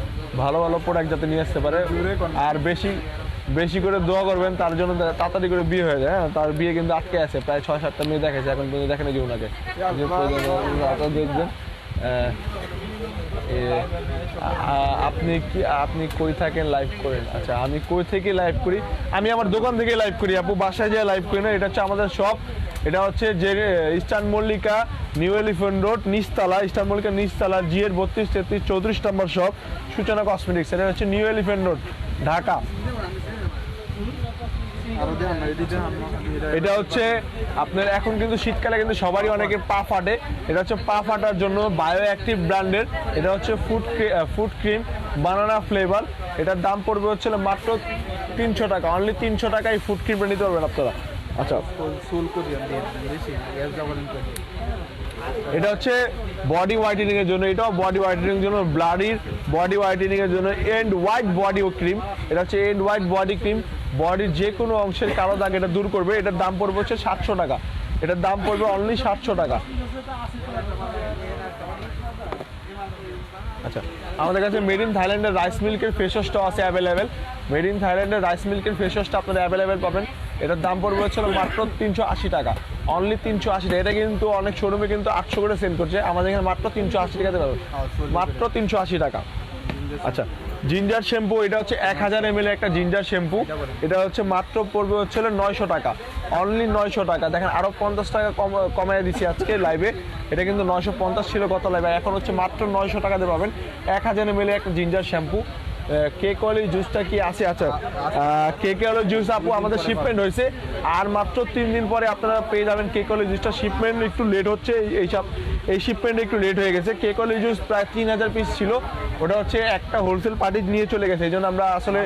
ভালো ভালো প্রোডাক্ট যাতে নিয়ে আসতে পারে, আর বেশি করে দোয়া করবেন তার জন্য, তাড়াতাড়ি করে বিয়ে হয়ে যায়। হ্যাঁ, তার বিয়ে কিন্তু আটকে আছে, প্রায় 6-7টা মেয়ে দেখেছে, এখন পর্যন্ত দেখেনি যে ওনাকে। দেখবেন আপনি কই থাকেন লাইভ করেন? আচ্ছা, আমি কই থেকে লাইভ করি? আমি আমার দোকান থেকে লাইভ করি আপু, বাসায় যেয়ে লাইভ করি না। এটা হচ্ছে আমাদের শপ, এটা হচ্ছে যে eastern Mallika new elephant road নিচতলা, ইস্টার্ন মল্লিকা নিচতলা, GR 32-33-34 নম্বর শপ, সূচনা কসমেটিক্স। এটা হচ্ছে নিউ এলিফ্যান্ট রোড, ঢাকা। এটা হচ্ছে আপনার এখন কিন্তু শীতকালে কিন্তু সবারই অনেকের পা ফাটে, এটা হচ্ছে পা ফাটার জন্য বায়ো অ্যাক্টিভ ব্র্যান্ডের। এটা হচ্ছে ফুড ক্রিম বানানা ফ্লেভার, এটার দাম পড়বে হচ্ছে মাত্র 300 টাকা, অনলি 300 টাকায় ফুড ক্রিমটা নিতে পারবেন আপনারা। আচ্ছা, এটা হচ্ছে বডি হোয়াইটেনিং এর জন্য, এটাও বডি হোয়াইটেনিং এর জন্য, বডি হোয়াইটেনিং এর জন্য এন্ড হোয়াইট বডি ক্রিম। এটা হচ্ছে এন্ড হোয়াইট বডি ক্রিম, বডির যে কোনো অংশের কালো দাগ এটা দূর করবে। এটার দাম পড়বে হচ্ছে 700 টাকা, এটার দাম পড়বে অনলি 700 টাকা। আচ্ছা, আমাদের কাছে মেড ইন থাইল্যান্ডের রাইস মিল্কের ফেস ওয়াশটাও আছে অ্যাভেলেবেল। মেড ইন থাইল্যান্ডের রাইস মিল্কের ফেস ওয়াশটা আপনারা অ্যাভেলেবেল পাবেন। এটার দাম পড়বে হচ্ছে মাত্র 380 টাকা, অনলি 380 টাকা। এটা কিন্তু অনেক শোরুমে কিন্তু 800 করে সেল করছে, আমাদের এখানে মাত্র 380 টাকাতে পাবেন, মাত্র 380 টাকা। আচ্ছা, জিঞ্জার শ্যাম্পু, এটা হচ্ছে 1000 ml একটা জিঞ্জার শ্যাম্পু, এটা হচ্ছে মাত্র পড়বে হচ্ছে 900 টাকা, অনলি 900 টাকা। দেখেন আরও 50 টাকা কমাই দিচ্ছি আজকে লাইভে, এটা কিন্তু 950 ছিল গত লাইভে, এখন হচ্ছে মাত্র 900 টাকাতে পাবেন 1000 ml একটা জিঞ্জার শ্যাম্পু। কেক অয়েলের জুসটা কি আছে? আচ্ছা, কেক অয়েলের জুস আপু আমাদের শিপমেন্ট হয়েছে, আর মাত্র 3 দিন পরে আপনারা পেয়ে যাবেন কেক অয়েলের জুসটা। শিপমেন্ট একটু লেট হচ্ছে, এই শিপমেন্ট একটু লেট হয়ে গেছে। কেক অয়েলের জুস প্রায় 3000 পিস ছিল, ওটা হচ্ছে একটা হোলসেল পার্টি নিয়ে চলে গেছে, এই জন্য আমরা আসলে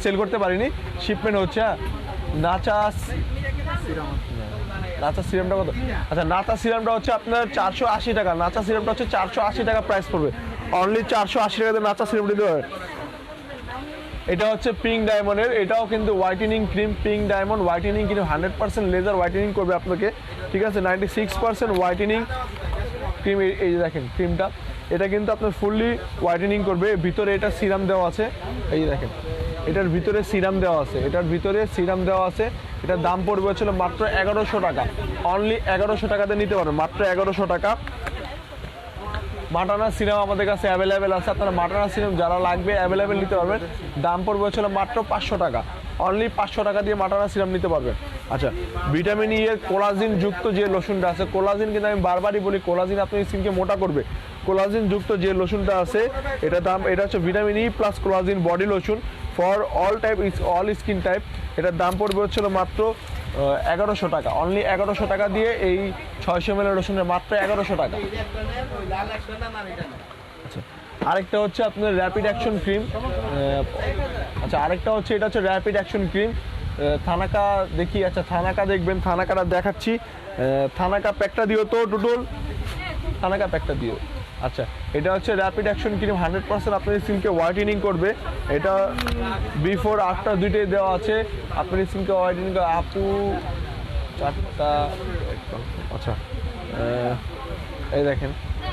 সেল করতে পারিনি, শিপমেন্ট হচ্ছে। নাচা সিরামটা কত? আচ্ছা, নাচা সিরামটা হচ্ছে আপনার 480 টাকা, নাচা সিরামটা হচ্ছে 480 টাকা প্রাইস পড়বে, অনলি 480 টাকাতে নাচা সিরাম দিতে হবে। এটা হচ্ছে পিঙ্ক ডায়মন্ডের, এটাও কিন্তু whitening cream, pink diamond whitening cream 100% laser whitening করবে আপনাকে, ঠিক আছে। 96% হোয়াইটেনিং ক্রিম, এই যে দেখেন ক্রিমটা, এটা কিন্তু আপনার ফুললি হোয়াইটেনিং করবে। ভিতরে এটা সিরাম দেওয়া আছে, এই যে দেখেন এটার ভিতরে সিরাম দেওয়া আছে, এটার ভিতরে সিরাম দেওয়া আছে। এটার দাম পড়বে হচ্ছিল মাত্র 1100 টাকা, অনলি 1100 টাকাতে নিতে পারবেন, মাত্র 1100 টাকা। মাটানা সিরাম আমাদের কাছে অ্যাভেলেবেল আছে, আপনারা মাটানা সিরাম যারা লাগবে অ্যাভেলেবেল নিতে পারবেন। দাম পড়বে হচ্ছিল মাত্র 500 টাকা, অনলি 500 টাকা দিয়ে মাটানা সিরাম নিতে পারবেন। আচ্ছা, ভিটামিন ই এর কোলাজিন যুক্ত যে লোশনটা আছে, কোলাজিন কিন্তু আমি বারবারই বলি কোলাজিন আপনার স্কিনকে মোটা করবে। কোলাজিন যুক্ত যে লোশনটা আছে এটা দাম, এটা হচ্ছে vitamin E plus collagen body lotion for all type, all skin type. এটার দাম পড়বে হচ্ছিল মাত্র 1100 টাকা, অনলি 1100 টাকা দিয়ে এই 600 ml লোশনের মাত্র 1100 টাকা। আচ্ছা, আরেকটা হচ্ছে আপনার র্যাপিড অ্যাকশন ক্রিম। আচ্ছা, আরেকটা হচ্ছে এটা হচ্ছে র্যাপিড অ্যাকশন ক্রিম থানাকা দেখি। আচ্ছা, থানাকা দেখবেন, থানাকাটা দেখাচ্ছি। থানাকা প্যাকটা দিও তো টুটুল, থানাকা প্যাকটা দিও। আচ্ছা, এটা হচ্ছে র্যাপিড অ্যাকশন ক্রিম, 100% আপনার স্কিনকে হোয়াইটেনিং করবে। এটা বিফোর আফটার দুইটাই দেওয়া আছে, আপনার স্কিনকে হোয়াইটেনিং আপু 4টা। আচ্ছা, এই দেখেন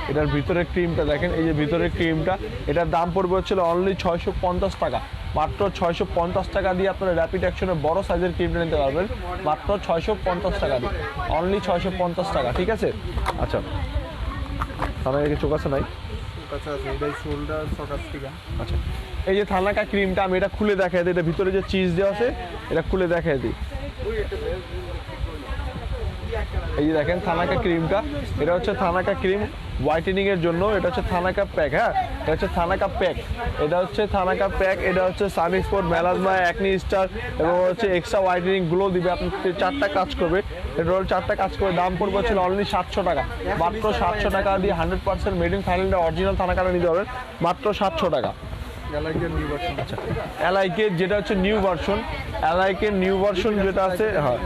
এটার ভিতরে ক্রিমটা দেখেন, এই যে ভিতরের ক্রিমটা, এটার দাম পড়বে হচ্ছিল অনলি 650 টাকা, মাত্র 650 টাকা দিয়ে আপনারা র্যাপিড অ্যাকশনের বড় সাইজের ক্রিমটা নিতে পারবেন, মাত্র 650 টাকা দিয়ে, অনলি 650 টাকা, ঠিক আছে। আচ্ছা, থানাকা কি চোখ আছে নাই? আচ্ছা, এই যে থানাকা ক্রিমটা আমি এটা খুলে দেখাই দিই, এটা ভিতরে যে চিজ দেওয়া আছে এটা খুলে দেখাই দিই। এই যে দেখেন থানাকা ক্রিমটা, এটা হচ্ছে থানাকা ক্রিম হোয়াইটেনিং এর জন্য, এটা হচ্ছে থানাকা প্যাক। হ্যাঁ, এটা হচ্ছে থানাকা প্যাক, এটা হচ্ছে থানাকা প্যাক। এটা হচ্ছে Sunny spot, melasma, acne star এবং হচ্ছে এক্সট্রা হোয়াইটেনিং গ্লো দিবে। আপনি 4টা কাজ করবে, এটা 4টা কাজ করে। দাম পড়বে হচ্ছে অনলি 700 টাকা, মাত্র 700 টাকা দিয়ে 100% মেড ইন থাইল্যান্ডের অরিজিনাল থানাকাটা নিতে পারবেন, মাত্র 700 টাকা। আচ্ছা, এলআইকের যেটা হচ্ছে নিউ ভার্সন, এলআইকের নিউ ভার্সন যেটা আছে, হ্যাঁ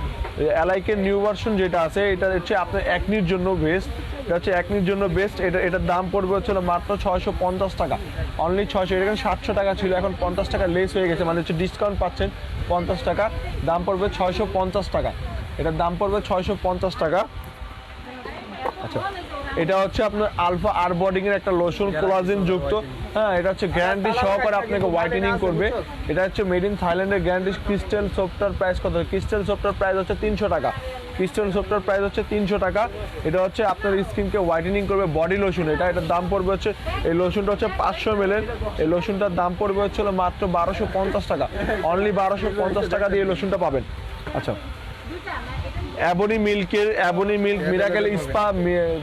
এলআইকের নিউ ভার্সন যেটা আছে এটা হচ্ছে আপনার একনির জন্য বেস্ট, এটা হচ্ছে একনির জন্য বেস্ট। এটার দাম পড়বে হচ্ছিল মাত্র 650 টাকা, অনলি 600। এটা কিন্তু 700 টাকা ছিল, এখন 50 টাকা লেস হয়ে গেছে, মানে হচ্ছে ডিসকাউন্ট পাচ্ছেন 50 টাকা। দাম পড়বে 650 টাকা, এটার দাম পড়বে 650 টাকা। আচ্ছা, এটা হচ্ছে আপনার আলফা আর বডিং এর একটা লোশন কোলাজেন যুক্ত। হ্যাঁ, এটা হচ্ছে গ্যারান্টি সহকারে আপনাকে হোয়াইটেনিং করবে। এটা হচ্ছে মেড ইন থাইল্যান্ডের গ্যারান্টি। ক্রিস্টাল সোপটার প্রাইস কত? ক্রিস্টাল সোপটার প্রাইস হচ্ছে 300 টাকা, ক্রিস্টাল সোপটার প্রাইস হচ্ছে 300 টাকা। এটা হচ্ছে আপনার স্কিনকে হোয়াইটেনিং করবে বডি লোশন। এটার দাম পড়বে হচ্ছে, এই লোশনটা হচ্ছে 500 ml, এই লোশনটার দাম পড়বে হচ্ছে মাত্র 1250 টাকা, অনলি 1250 টাকা দিয়ে এই লোশনটা পাবেন। আচ্ছা, অ্যাবনি মিল্ক মিরাকেল স্পা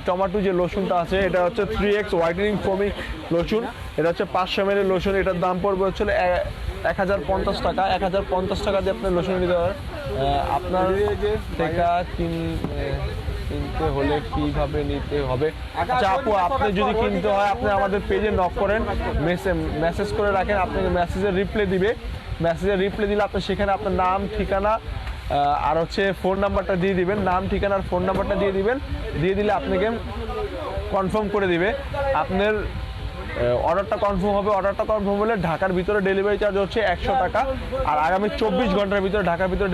টমেটো যে লোশনটা আছে, এটা হচ্ছে 3x হোয়াইটেনিং ফোমিং লোশন। এটা হচ্ছে 500 ml লোশন। এটার দাম পড়বে হচ্ছে 1050 টাকা, 1050 টাকা দিয়ে আপনার লোশন নিতে পারেন। আপনার এটা কিনতে হলে কিভাবে নিতে হবে? আচ্ছা আপু, আপনি যদি কিনতে হয় আপনি আমাদের পেজে নক করেন, মেসেজ করে রাখেন, আপনাকে মেসেজের রিপ্লাই দিবে। মেসেজের রিপ্লাই দিলে আপনি সেখানে আপনার নাম, ঠিকানা আর হচ্ছে ফোন নাম্বারটা দিয়ে দিবেন, নাম ঠিকানা আর ফোন নাম্বারটা দিয়ে দিবেন। দিয়ে দিলে আপনাকে কনফার্ম করে দিবে, আপনার অর্ডারটা কনফার্ম হবে। অর্ডারটা কনফার্ম হলে ঢাকার ভিতরে ডেলিভারি চার্জ হচ্ছে 100 টাকা, আর আগামী 24 ঘন্টার ভিতরে ঢাকার ভিতরে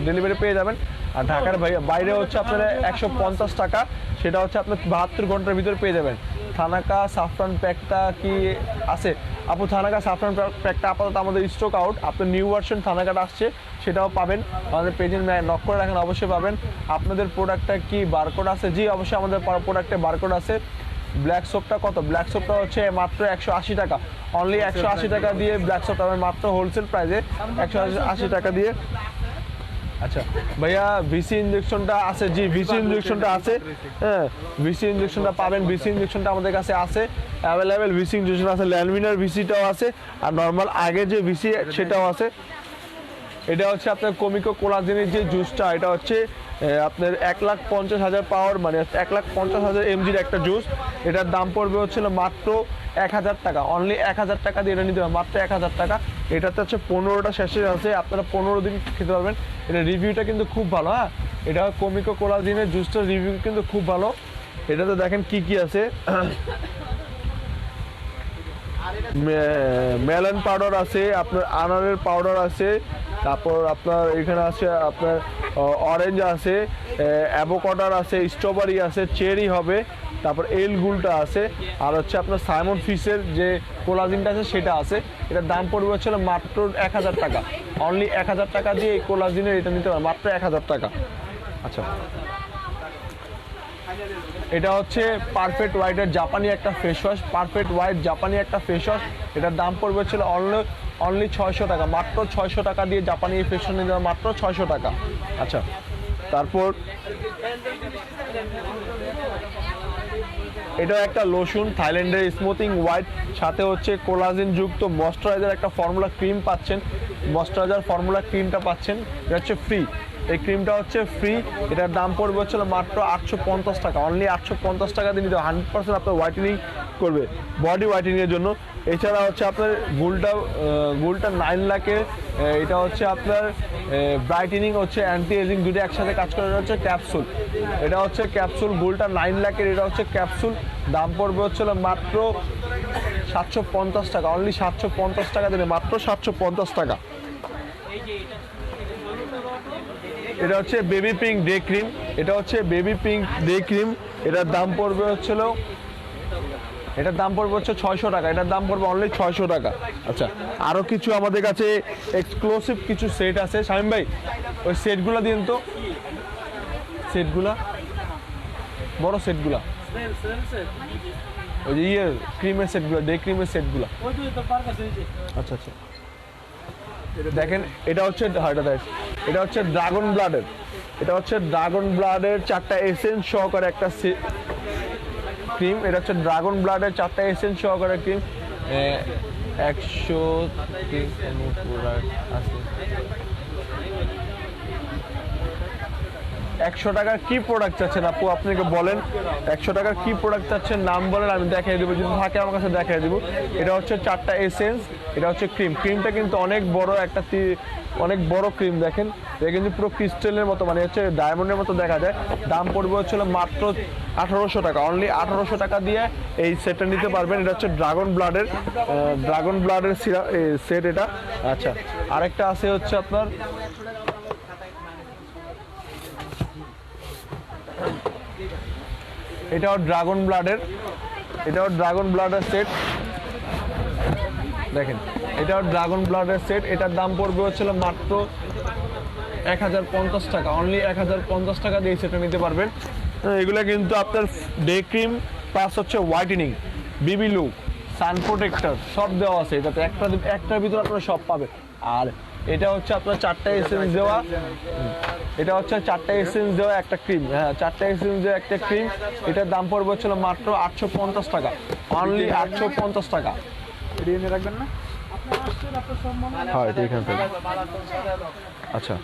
ডেলিভারি পেয়ে যাবেন। আর ঢাকার বাইরে হচ্ছে আপনারা 150 টাকা, সেটা হচ্ছে আপনার 72 ঘন্টার ভিতরে পেয়ে যাবেন। থানাকা সাফরান প্যাকটা কি আছে আপু? থানাকা সাফরান প্যাকটা আপাতত আমাদের স্টক আউট। আপনার নিউ ভার্সন থানাকাটা আসছে, সেটাও পাবেন। আমাদের পেজে নক করে রাখেন, অবশ্যই পাবেন। আপনাদের প্রোডাক্টটা কি বারকোড আছে? জি অবশ্যই, আমাদের প্রোডাক্টে বারকোড আছে। ব্ল্যাক সোপটা কত? ব্ল্যাক সোপটা হচ্ছে মাত্র 180 টাকা, অনলি 180 টাকা দিয়ে ব্ল্যাক সোপ পাবেন, মাত্র হোলসেল প্রাইসে 180 টাকা দিয়ে। আচ্ছা ভাইয়া, ভিসি ইনজেকশনটা আছে? জি ভিসি ইনজেকশনটা আছে, হ্যাঁ ভিসি ইনজেকশনটা পাবেন। ভিসি ইনজেকশনটা আমাদের কাছে আছে অ্যাভেলেবেল, ভিসি ইনজেকশন আছে, ল্যান্ডমিনার ভিসিটাও আছে, আর নর্মাল আগে যে ভিসি সেটাও আছে। এটা হচ্ছে আপনার কমিকো কোলাজেনের যে জুসটা, এটা হচ্ছে আপনার 1,50,000 পাওয়ার, মানে 1,50,000 mgর একটা জুস। এটার দাম পড়বে হচ্ছিল মাত্র 1000 টাকা, অনলি 1000 টাকা দিয়ে এটা নিতে হবে, মাত্র 1000 টাকা। এটাতে হচ্ছে 15টা শেষে আছে, আপনারা 15 দিন খেতে পারবেন। এটা রিভিউটা কিন্তু খুব ভালো। হ্যাঁ, এটা কমিকো কোলাজেনের জুসটার রিভিউ কিন্তু খুব ভালো। এটাতে দেখেন কি কি আছে। মেলন পাউডার আছে, আপনার আনারের পাউডার আছে, তারপর আপনার এখানে আছে আপনার অরেঞ্জ আছে, অ্যাভোকাডো আছে, স্ট্রবেরি আছে, চেরি হবে, তারপর এল গুলটা আছে, আর হচ্ছে আপনার সাইমন ফিশের যে কোলাজিনটা আছে সেটা আছে। এটার দাম পড়বে হচ্ছে মাত্র 1000 টাকা। অনলি 1000 টাকা দিয়ে এই কোলাজিনের এটা নিতে পারবেন, মাত্র 1000 টাকা। আচ্ছা, এটা হচ্ছে পারফেক্ট হোয়াইটের জাপানি একটা ফেস ওয়াশ, পারফেক্ট হোয়াইট জাপানি একটা ফেস ওয়াশ। এটার দাম পড়বে হচ্ছিল অনলি 600 টাকা, মাত্র 600 টাকা দিয়ে জাপানি এই ফেস ওয়াশ নিতে হবে, মাত্র 600 টাকা। আচ্ছা, তারপর এটাও একটা লোশন, থাইল্যান্ডের স্মুথিং হোয়াইট, সাথে হচ্ছে কোলাজেন যুক্ত ময়শ্চারাইজার একটা ফর্মুলা ক্রিম পাচ্ছেন, ময়শ্চারাইজার ফর্মুলা ক্রিমটা পাচ্ছেন, এটা হচ্ছে ফ্রি। এই ক্রিমটা হচ্ছে ফ্রি, এটার দাম পড়বে হচ্ছিল মাত্র 850 টাকা। অনলি 850 টাকা দিয়ে নিতে 100% আপনার হোয়াইটেনিং করবে, বডি হোয়াইটেনিংয়ের জন্য। এছাড়া হচ্ছে আপনার গুলটা 9 লাখের, এটা হচ্ছে আপনার ব্রাইটেনিং হচ্ছে অ্যান্টি এজিং দুটো একসাথে কাজ করে, এটা হচ্ছে ক্যাপসুল। এটা হচ্ছে ক্যাপসুল, গুলটা 9 লাখের, এটা হচ্ছে ক্যাপসুল। দাম পড়বে হচ্ছিল মাত্র 750 টাকা। অনলি 750 টাকা দিলে, মাত্র 750 টাকা। এটা হচ্ছে বেবি পিঙ্ক ডে ক্রিম, এটা হচ্ছে বেবি পিঙ্ক ডে ক্রিম। এটার দাম পড়বে হচ্ছে 600 টাকা। এটার দাম পড়বে অনলি 600 টাকা। আচ্ছা, আরও কিছু আমাদের কাছে এক্সক্লুসিভ কিছু সেট আছে। শামীম ভাই, ওই সেটগুলো দিন তো, সেটগুলা বড় সেটগুলা, ওই যে ক্রিমের সেটগুলো, ডে ক্রিমের সেটগুলো। আচ্ছা আচ্ছা, দেখেন এটা হচ্ছে এটা হচ্ছে ড্রাগন ব্লাডের, এটা হচ্ছে ড্রাগন ব্লাডের 4টা এসেন্স সহকারে একটা ক্রিম। এটা হচ্ছে ড্রাগন ব্লাডের 4টা এসেন্স সহকারে ক্রিম। 100 টাকার কি প্রোডাক্ট চাচ্ছেন আপু, আপনাকে বলেন 100 টাকার কি প্রোডাক্ট চাচ্ছেন, নাম বলেন, আমি দেখাই দেবো, যদি থাকে আমার কাছে দেখাই দেবো। এটা হচ্ছে 4টা এসেন্স, এটা হচ্ছে ক্রিম। ক্রিমটা কিন্তু অনেক বড় একটা, অনেক বড় ক্রিম, দেখেন এটা কিন্তু পুরো ক্রিস্টালের মতো, মানে হচ্ছে ডায়মন্ডের মতো দেখা যায়। দাম পড়বে হচ্ছিল মাত্র 1800 টাকা। অনলি 1800 টাকা দিয়ে এই সেটটা নিতে পারবেন। এটা হচ্ছে ড্রাগন ব্লাডের সেট এটা। আচ্ছা, আরেকটা আছে হচ্ছে আপনার এটাও ড্রাগন ব্লাডের সেট, দেখেন এটাও ড্রাগন ব্লাডের সেট। এটার দাম পড়বে হচ্ছিল মাত্র 1050 টাকা। অনলি 1050 টাকা দিয়ে সেটা নিতে পারবেন। এগুলো কিন্তু আপনার ডে ক্রিম প্লাস হচ্ছে হোয়াইটেনিং, বিবি লুক, সান প্রোটেক্টর সব দেওয়া আছে এটাতে, একটার ভিতরে আপনারা সব পাবেন। আর এটা হচ্ছে আপনার 4টা এসেন্স দেওয়া, এটা হচ্ছে 4টা এসেন্স দেওয়া একটা ক্রিম। হ্যাঁ, 4টা এসেন্স দেওয়া একটা ক্রিম। এটার দাম পড়বে হচ্ছিল মাত্র 850 টাকা। অনলি 850 টাকা। রাখবেন না? হ্যাঁ, ঠিক আছে। আচ্ছা,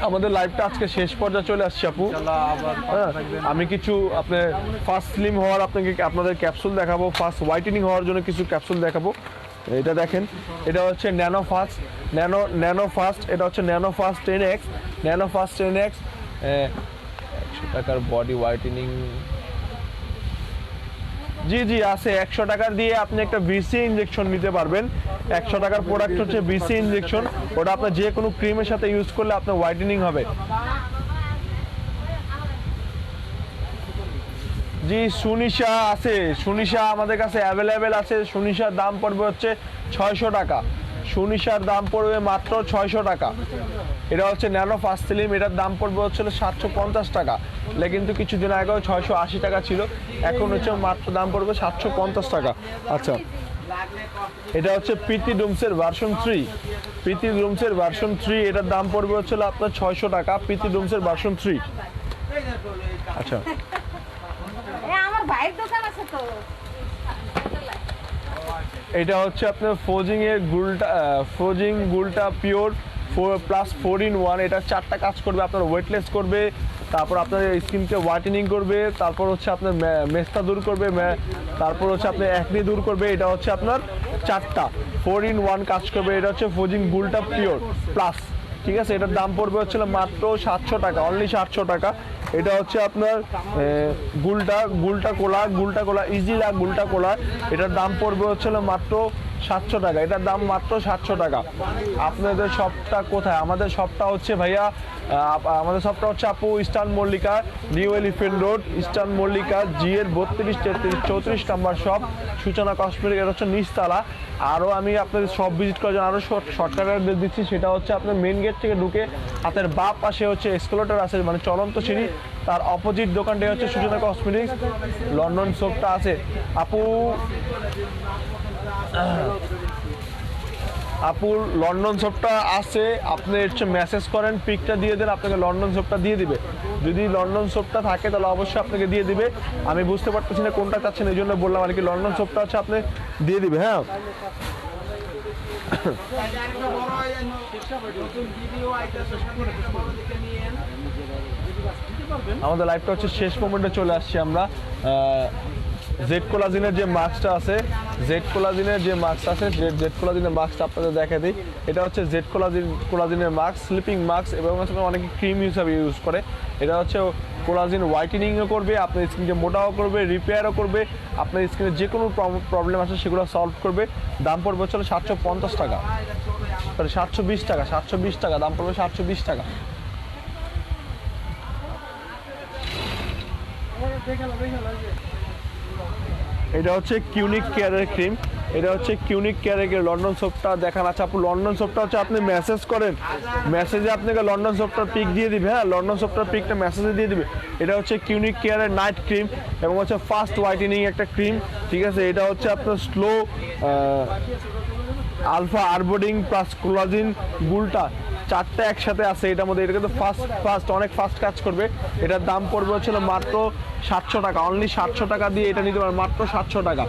আমাদের লাইভটা আজকে শেষ পর্যায়ে চলে আসছে আপু। হ্যাঁ, আমি কিছু আপনার ফার্স্ট স্লিম হওয়ার আপনাদের ক্যাপসুল দেখাবো, ফার্স্ট হোয়াইটেনিং হওয়ার জন্য কিছু ক্যাপসুল দেখাবো। এটা দেখেন, এটা হচ্ছে ন্যানো ফাস্ট, এটা হচ্ছে ন্যানো ফাস্ট 10x, 100 টাকার বডি হোয়াইটেনিং। জি আছে, 100 টাকার দিয়ে আপনি একটা বিসি ইনজেকশন নিতে পারবেন। 100 টাকার প্রোডাক্ট হচ্ছে বিসি ইনজেকশন, ওটা আপনার যে কোনো ক্রিমের সাথে ইউজ করলে আপনার হোয়াইটেনিং হবে। জি, সুনিশা আছে, সুনিশা আমাদের কাছে অ্যাভেলেবেল আছে। সুনিশার দাম পড়বে হচ্ছে 600 টাকা। সুনিশার দাম পড়বে মাত্র 600 টাকা। এটা হচ্ছে ন্যানো ফাস্ট স্লিম, এটার দাম পড়বে হচ্ছিল 750 টাকা। এটা কিন্তু কিছুদিন আগেও 680 টাকা ছিল, এখন হচ্ছে মাত্র দাম পড়বে 750 টাকা। আচ্ছা, এটা হচ্ছে প্রীতি ডুমসের ভার্সন 3, এটার দাম পড়বে হচ্ছিল আপনার 600 টাকা। প্রীতি ডুমসের ভার্সন 3। আচ্ছা, আমার ভাইয়ের দোকান আছে তো। এটা হচ্ছে আপনার ফ্রোজিং গুলটা পিওর প্লাস 4-in-1। এটা 4টা কাজ করবে, আপনার ওয়েটলেস করবে, তারপর আপনার স্কিনকে হোয়াইটেনিং করবে, তারপর হচ্ছে আপনার মেস্তা দূর করবে, তারপর হচ্ছে আপনার অ্যাকনি দূর করবে। এটা হচ্ছে আপনার 4টা 4-in-1 কাজ করবে। এটা হচ্ছে ফ্রোজিং গুলটা পিওর প্লাস, ঠিক আছে। এটার দাম পড়বে হচ্ছিল মাত্র 700 টাকা। অনলি 700 টাকা। এটা হচ্ছে আপনার গুলটা কোলা ইজিলা গুলটা কোলা। এটার দাম পড়বে হচ্ছে মাত্র 700 টাকা। এটার দাম মাত্র 700 টাকা। আপনাদের শপটা কোথায়? আমাদের শপটা হচ্ছে ভাইয়া আমাদের শপটা হচ্ছে আপু eastern Mallika, new elephant road, eastern Mallika, জিএর 32, 33, 34 নাম্বার শপ, সূচনা কসমেটিক। এটা হচ্ছে নিচতলা। আরও আমি আপনাদের শপ ভিজিট করার জন্য আরও শর্টকাট দিচ্ছি, সেটা হচ্ছে আপনার মেন গেট থেকে ঢুকে হাতের বাঁ পাশে হচ্ছে এসকেলেটর আছে, মানে চলন্ত সিঁড়ি, তার অপোজিট দোকানটাই হচ্ছে সূচনা কসমেটিক্স। লন্ডন সোপটা আছে আপুর লন্ডন সোপটা আছে। আপনি হচ্ছে মেসেজ করেন, পিকটা দিয়ে দেন, আপনাকে লন্ডন সোপটা দিয়ে দিবে। যদি লন্ডন সোপটা থাকে তাহলে অবশ্যই আপনাকে দিয়ে দিবে। আমি বুঝতে পারতেছি না কোনটা চাচ্ছেন, এই জন্য বললাম আর কি। লন্ডন সোপটা হচ্ছে আপনি দিয়ে দিবে। হ্যাঁ, আমাদের লাইভটা হচ্ছে শেষ মোমেন্টে চলে আসছি আমরা। জেড কোলাজিনের যে মাস্কটা আছে, জেড কোলাজিনের মাস্কটা আপনাদের দেখা দিই। এটা হচ্ছে জেড কোলাজিনের মাস্ক, স্লিপিং মাস্ক, এবং অনেকে ক্রিম হিসাবে ইউজ করে। এটা হচ্ছে কোলাজিন হোয়াইটেনিংও করবে, আপনার স্কিনকে মোটাও করবে, রিপেয়ারও করবে, আপনার স্কিনে যে কোনো প্রবলেম আছে সেগুলো সলভ করবে। দাম পড়বে হচ্ছে 750 টাকা, 720 টাকা, 720 টাকা দাম পড়বে, 720 টাকা। এটা হচ্ছে কিউনিক কেয়ারের ক্রিম, এটা হচ্ছে কিউনিক কেয়ারের লন্ডন সোপটা দেখান। আচ্ছা আপু, লন্ডন সোপটা হচ্ছে আপনি মেসেজ করেন, মেসেজে আপনাকে লন্ডন সোপটার পিক দিয়ে দিবে। হ্যাঁ, লন্ডন সোপটার পিকটা মেসেজে দিয়ে দিবে। এটা হচ্ছে কিউনিক কেয়ারের নাইট ক্রিম এবং হচ্ছে ফাস্ট হোয়াইটেনিং একটা ক্রিম, ঠিক আছে। এটা হচ্ছে আপনার স্লো আলফা আরবোডিং প্লাস কোলাজিন গুলটা, চারটে একসাথে আছে এটার মধ্যে। এটা কিন্তু অনেক ফাস্ট কাজ করবে। এটার দাম পড়বে হচ্ছে মাত্র 700 টাকা, অনলি 700 টাকা দিয়ে এটা নিতে পারেন, মাত্র 700 টাকা।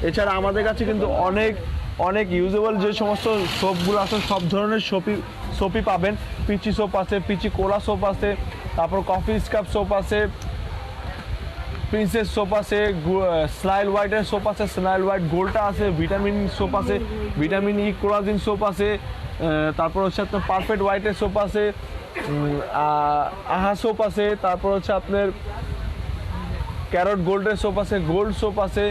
এছাড়া আমাদের কাছে কিন্তু অনেক ইউজেবল যে সমস্ত সোপগুলো আছে, সব ধরনের সোপই পাবেন। পিচি সোপ আছে, পিচি কোলা সোপ আছে, তারপর কফি স্কাপ সোপ আছে, প্রিন্সেস সোপ আছে, স্নাইল হোয়াইটের সোপ আছে, স্নাইল হোয়াইট গোল্ডটা আছে, ভিটামিন সোপ আছে, ভিটামিন ই কোলাজিন সোপ আছে, তারপর হচ্ছে আপনার পারফেক্ট হোয়াইটের সোপ আছে, আহা সোপ আছে, তারপর হচ্ছে আপনার ক্যারট গোল্ডের সোপ আছে, গোল্ড সোপ আছে,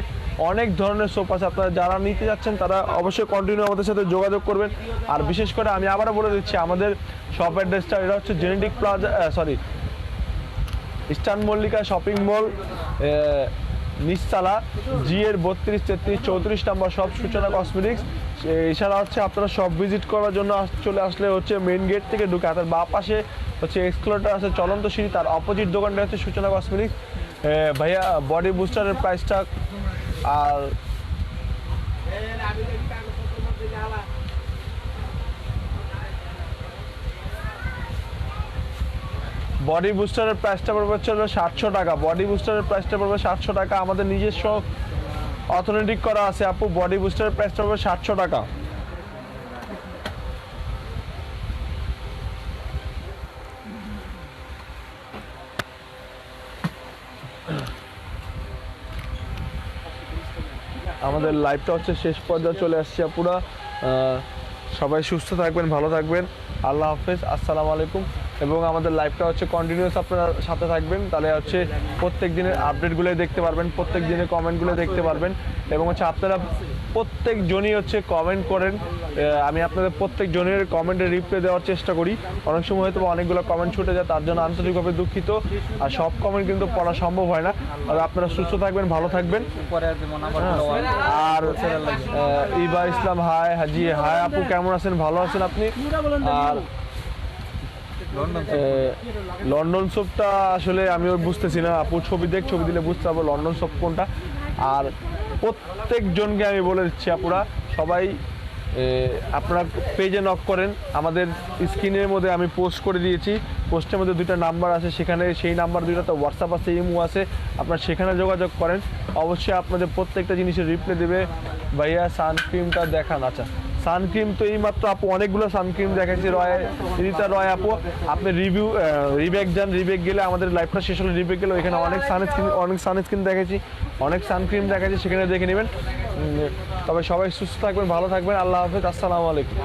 অনেক ধরনের সোপ আছে। আপনারা যারা নিতে যাচ্ছেন তারা অবশ্যই কন্টিনিউ আমাদের সাথে যোগাযোগ করবেন। আর বিশেষ করে আমি আবারও বলে দিচ্ছি, আমাদের শপ অ্যাড্রেসটা এটা হচ্ছে genetic plaza, eastern Mallika shopping mall, নিচতলা, জিএর 32, 33, 34 নাম্বার শপ, সূচনা কসমেটিক্স। এছাড়া হচ্ছে আপনারা শপ ভিজিট করার জন্য চলে আসলে হচ্ছে মেন গেট থেকে ঢুকে হাতের বাঁ পাশে হচ্ছে এক্সক্লেটর আছে, চলন্ত সিঁড়ি, তার অপোজিট দোকানটা হচ্ছে সূচনা কসমেটিক্স। ভাইয়া বডি বুস্টারের প্রাইসটা আর বডি বুস্টারের প্রাইসটা পড়বে হচ্ছে 700 টাকা। বডি বুস্টারের প্রাইসটা পড়বে 700 টাকা। আমাদের নিজস্ব অথেন্টিক করা আছে আপু। বডি বুস্টারের প্রাইসটা পড়বে 700 টাকা। আমাদের লাইভটা হচ্ছে শেষ পর্যায়ে চলে আসছে আপুরা। সবাই সুস্থ থাকবেন, ভালো থাকবেন। আল্লাহ হাফেজ, আসসালামু আলাইকুম। এবং আমাদের লাইভটা হচ্ছে কন্টিনিউয়াস আপনারা সাথে থাকবেন, তাহলে হচ্ছে প্রত্যেক দিনের আপডেটগুলো দেখতে পারবেন, প্রত্যেক দিনের কমেন্টগুলো দেখতে পারবেন। এবং হচ্ছে আপনারা প্রত্যেকজনই হচ্ছে কমেন্ট করেন, আমি আপনাদের প্রত্যেকজনের কমেন্টে রিপ্লাই দেওয়ার চেষ্টা করি। অনেক সময় হয়তো অনেকগুলো কমেন্ট ছুটে যায়, তার জন্য আন্তরিকভাবে দুঃখিত। আর সব কমেন্ট কিন্তু পড়া সম্ভব হয় না। আর আপনারা সুস্থ থাকবেন, ভালো থাকবেন। আর ইবা ইসলাম হাই, হাজি হাই আপু, কেমন আছেন? ভালো আছেন আপনি? আর লন্ডন সোপটা আসলে আমিও বুঝতেছি না আপু, ছবি দিলে বুঝতে পারবো লন্ডন সোপ কোনটা। আর প্রত্যেকজনকে আমি বলে দিচ্ছি আপুরা, সবাই আপনারা পেজে নক করেন। আমাদের স্ক্রিনের মধ্যে আমি পোস্ট করে দিয়েছি, পোস্টের মধ্যে 2টা নাম্বার আছে, সেখানে সেই নাম্বার 2টাতে হোয়াটসঅ্যাপ আছে, ইমো আছে, আপনারা সেখানে যোগাযোগ করেন। অবশ্যই আপনাদের প্রত্যেকটা জিনিসের রিপ্লাই দেবে। ভাইয়া সানক্রিমটা দেখান। আচ্ছা, সানক্রিম তো এইমাত্র আপু অনেকগুলো সানক্রিম দেখাচ্ছি, রিতা রয় আপু। আপনি রিবেক যান, রিবেক গেলে আমাদের লাইভটা শেষ হলে রিবেক গেলে ওইখানে অনেক সানস্ক্রিন দেখেছি, অনেক সানক্রিম দেখাচ্ছি, সেখানে দেখে নেবেন। তবে সবাই সুস্থ থাকবেন, ভালো থাকবেন। আল্লাহ হাফেজ, আসসালামু আলাইকুম।